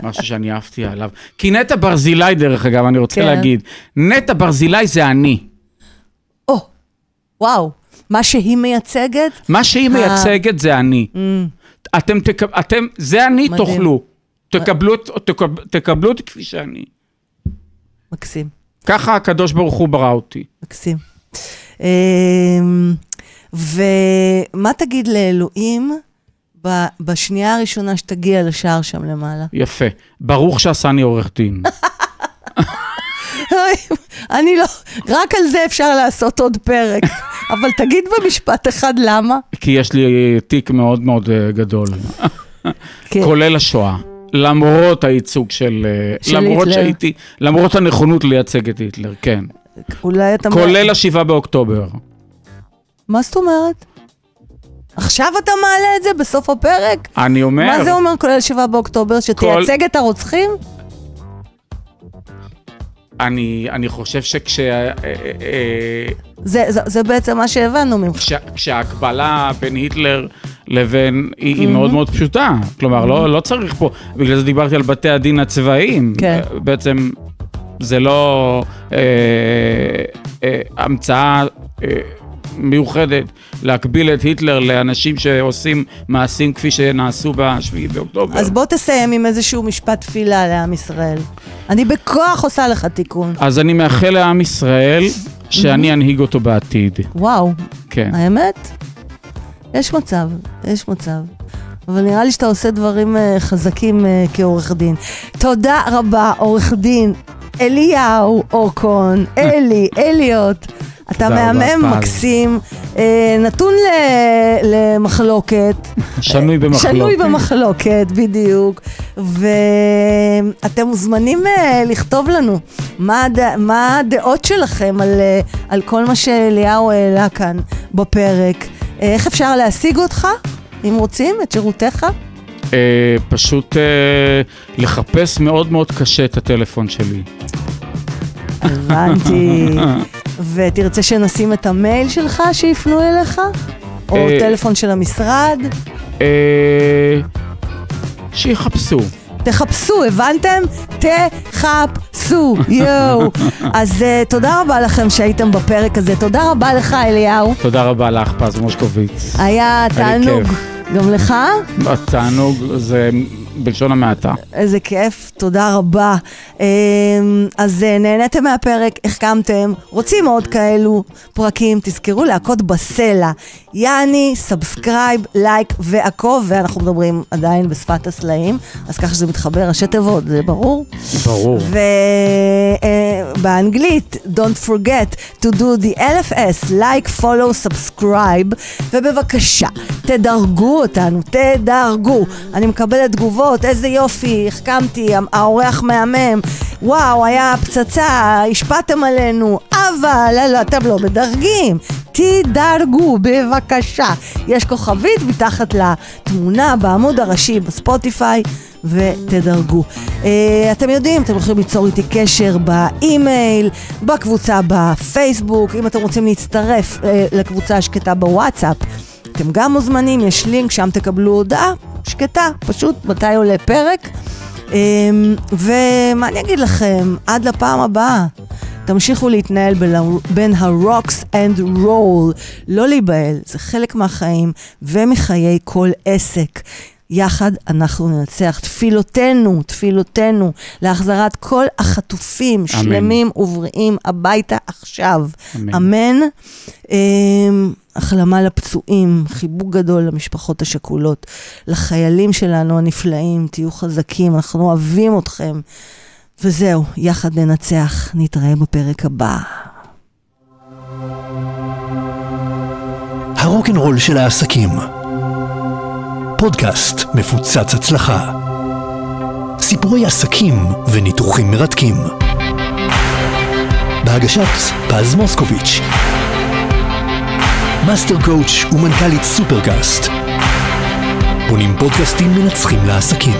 משהו שאני אהבתי עליו. כי נטע ברזילי, דרך אגב, אני רוצה להגיד, נטע ברזילי זה אני. וואו. מה שהיא מייצגת? מה שהיא מייצגת זה אני. אתם, זה אני תאכלו. תקבלו אותי כפי שאני. מקסים. ככה הקדוש ברוך הוא ברא אותי. מקסים. ומה תגיד לאלוהים בשנייה הראשונה שתגיע לשער שם למעלה? יפה. ברוך שעשני עורך דין. אני לא, רק על זה אפשר לעשות עוד פרק. אבל תגיד במשפט אחד למה? כי יש לי תיק מאוד מאוד גדול. כולל השואה. למרות הייצוג של היטלר. למרות הנכונות לייצג את היטלר, כן. כולל 7 באוקטובר. מה זאת אומרת? עכשיו אתה מעלה את זה בסוף הפרק? אני אומר... מה זה אומר כולל 7 באוקטובר? שתייצג את הרוצחים? אני חושב זה בעצם מה שהבנו ממך. כשההקבלה בין היטלר לבין היא מאוד מאוד פשוטה. כלומר, לא צריך פה, בגלל זה דיברתי על בתי הדין הצבאיים. בעצם זה לא המצאה מיוחדת להקביל את היטלר לאנשים שעושים מעשים כפי שנעשו ב7 באוקטובר. אז בוא תסיים עם איזשהו משפט תפילה לעם ישראל. אני בכוח עושה לך תיקון. אז אני מאחל לעם ישראל שאני אנהיג אותו בעתיד. וואו. כן. האמת? יש מצב. אבל נראה לי שאתה עושה דברים חזקים כעורך דין. תודה רבה, עורך דין אליהו אורקון, אליוט. אתה מהמם, מקסים, נתון למחלוקת. שנוי במחלוקת, בדיוק. ואתם מוזמנים לכתוב לנו מה הדעות שלכם על כל מה שאליהו העלה כאן בפרק. איך אפשר להשיג אותך, אם רוצים, את שירותיך? פשוט לחפש מאוד מאוד קשה את הטלפון שלי. הבנתי. ותרצה שנשים את המייל שלך שיפנו אליך? או טלפון של המשרד? שיחפשו. תחפשו, הבנתם? תחפשו, יואו. אז תודה רבה לכם שהייתם בפרק הזה. תודה רבה לך, אליהו. תודה רבה לך, פז מושקוביץ. היה תענוג. גם לך? התענוג זה בלשון המעטה. איזה כיף, תודה רבה. אז נהניתם מהפרק, החכמתם, רוצים עוד כאלו פרקים, תזכרו להכות בסלע. יעני, סאבסקרייב, לייק ועקוב, ואנחנו מדברים עדיין בשפת הסלעים, אז ככה שזה מתחבר, ראשי תיבות, זה ברור? ברור. ובאנגלית, don't forget to do the LFS, like, follow, subscribe, ובבקשה, תדרגו אותנו, תדרגו. אני מקבלת תגובות, איזה יופי, החכמתי, האורח מהמם, וואו, היה פצצה, השפעתם עלינו, אבל אתם לא מדרגים. תדרגו, בבקשה. יש כוכבית מתחת לתמונה בעמוד הראשי בספוטיפיי, ותדרגו. אתם יודעים, אתם יכולים ליצור איתי קשר באימייל, בקבוצה בפייסבוק, אם אתם רוצים להצטרף לקבוצה השקטה בוואטסאפ, אתם גם מוזמנים, יש לינק, שם תקבלו הודעה, שקטה, פשוט מתי עולה פרק. ומה אני אגיד לכם, עד לפעם הבאה, תמשיכו להתנהל בין הרוקס אנד רול, לא להיבהל, זה חלק מהחיים ומחיי כל עסק. יחד אנחנו ננצח. תפילותינו להחזרת כל החטופים שלמים ובריאים הביתה עכשיו. אמן. החלמה לפצועים, חיבוק גדול למשפחות השכולות, לחיילים שלנו הנפלאים, תהיו חזקים, אנחנו אוהבים אתכם. וזהו, יחד ננצח, נתראה בפרק הבא. הרוק'נ'רול של העסקים. פודקאסט מפוצץ הצלחה. סיפורי עסקים וניתוחים מרתקים. בהגשת פז מוסקוביץ', מאסטר קואוץ' ומנכ"לית סופרקאסט. בונים פודקאסטים מנצחים לעסקים.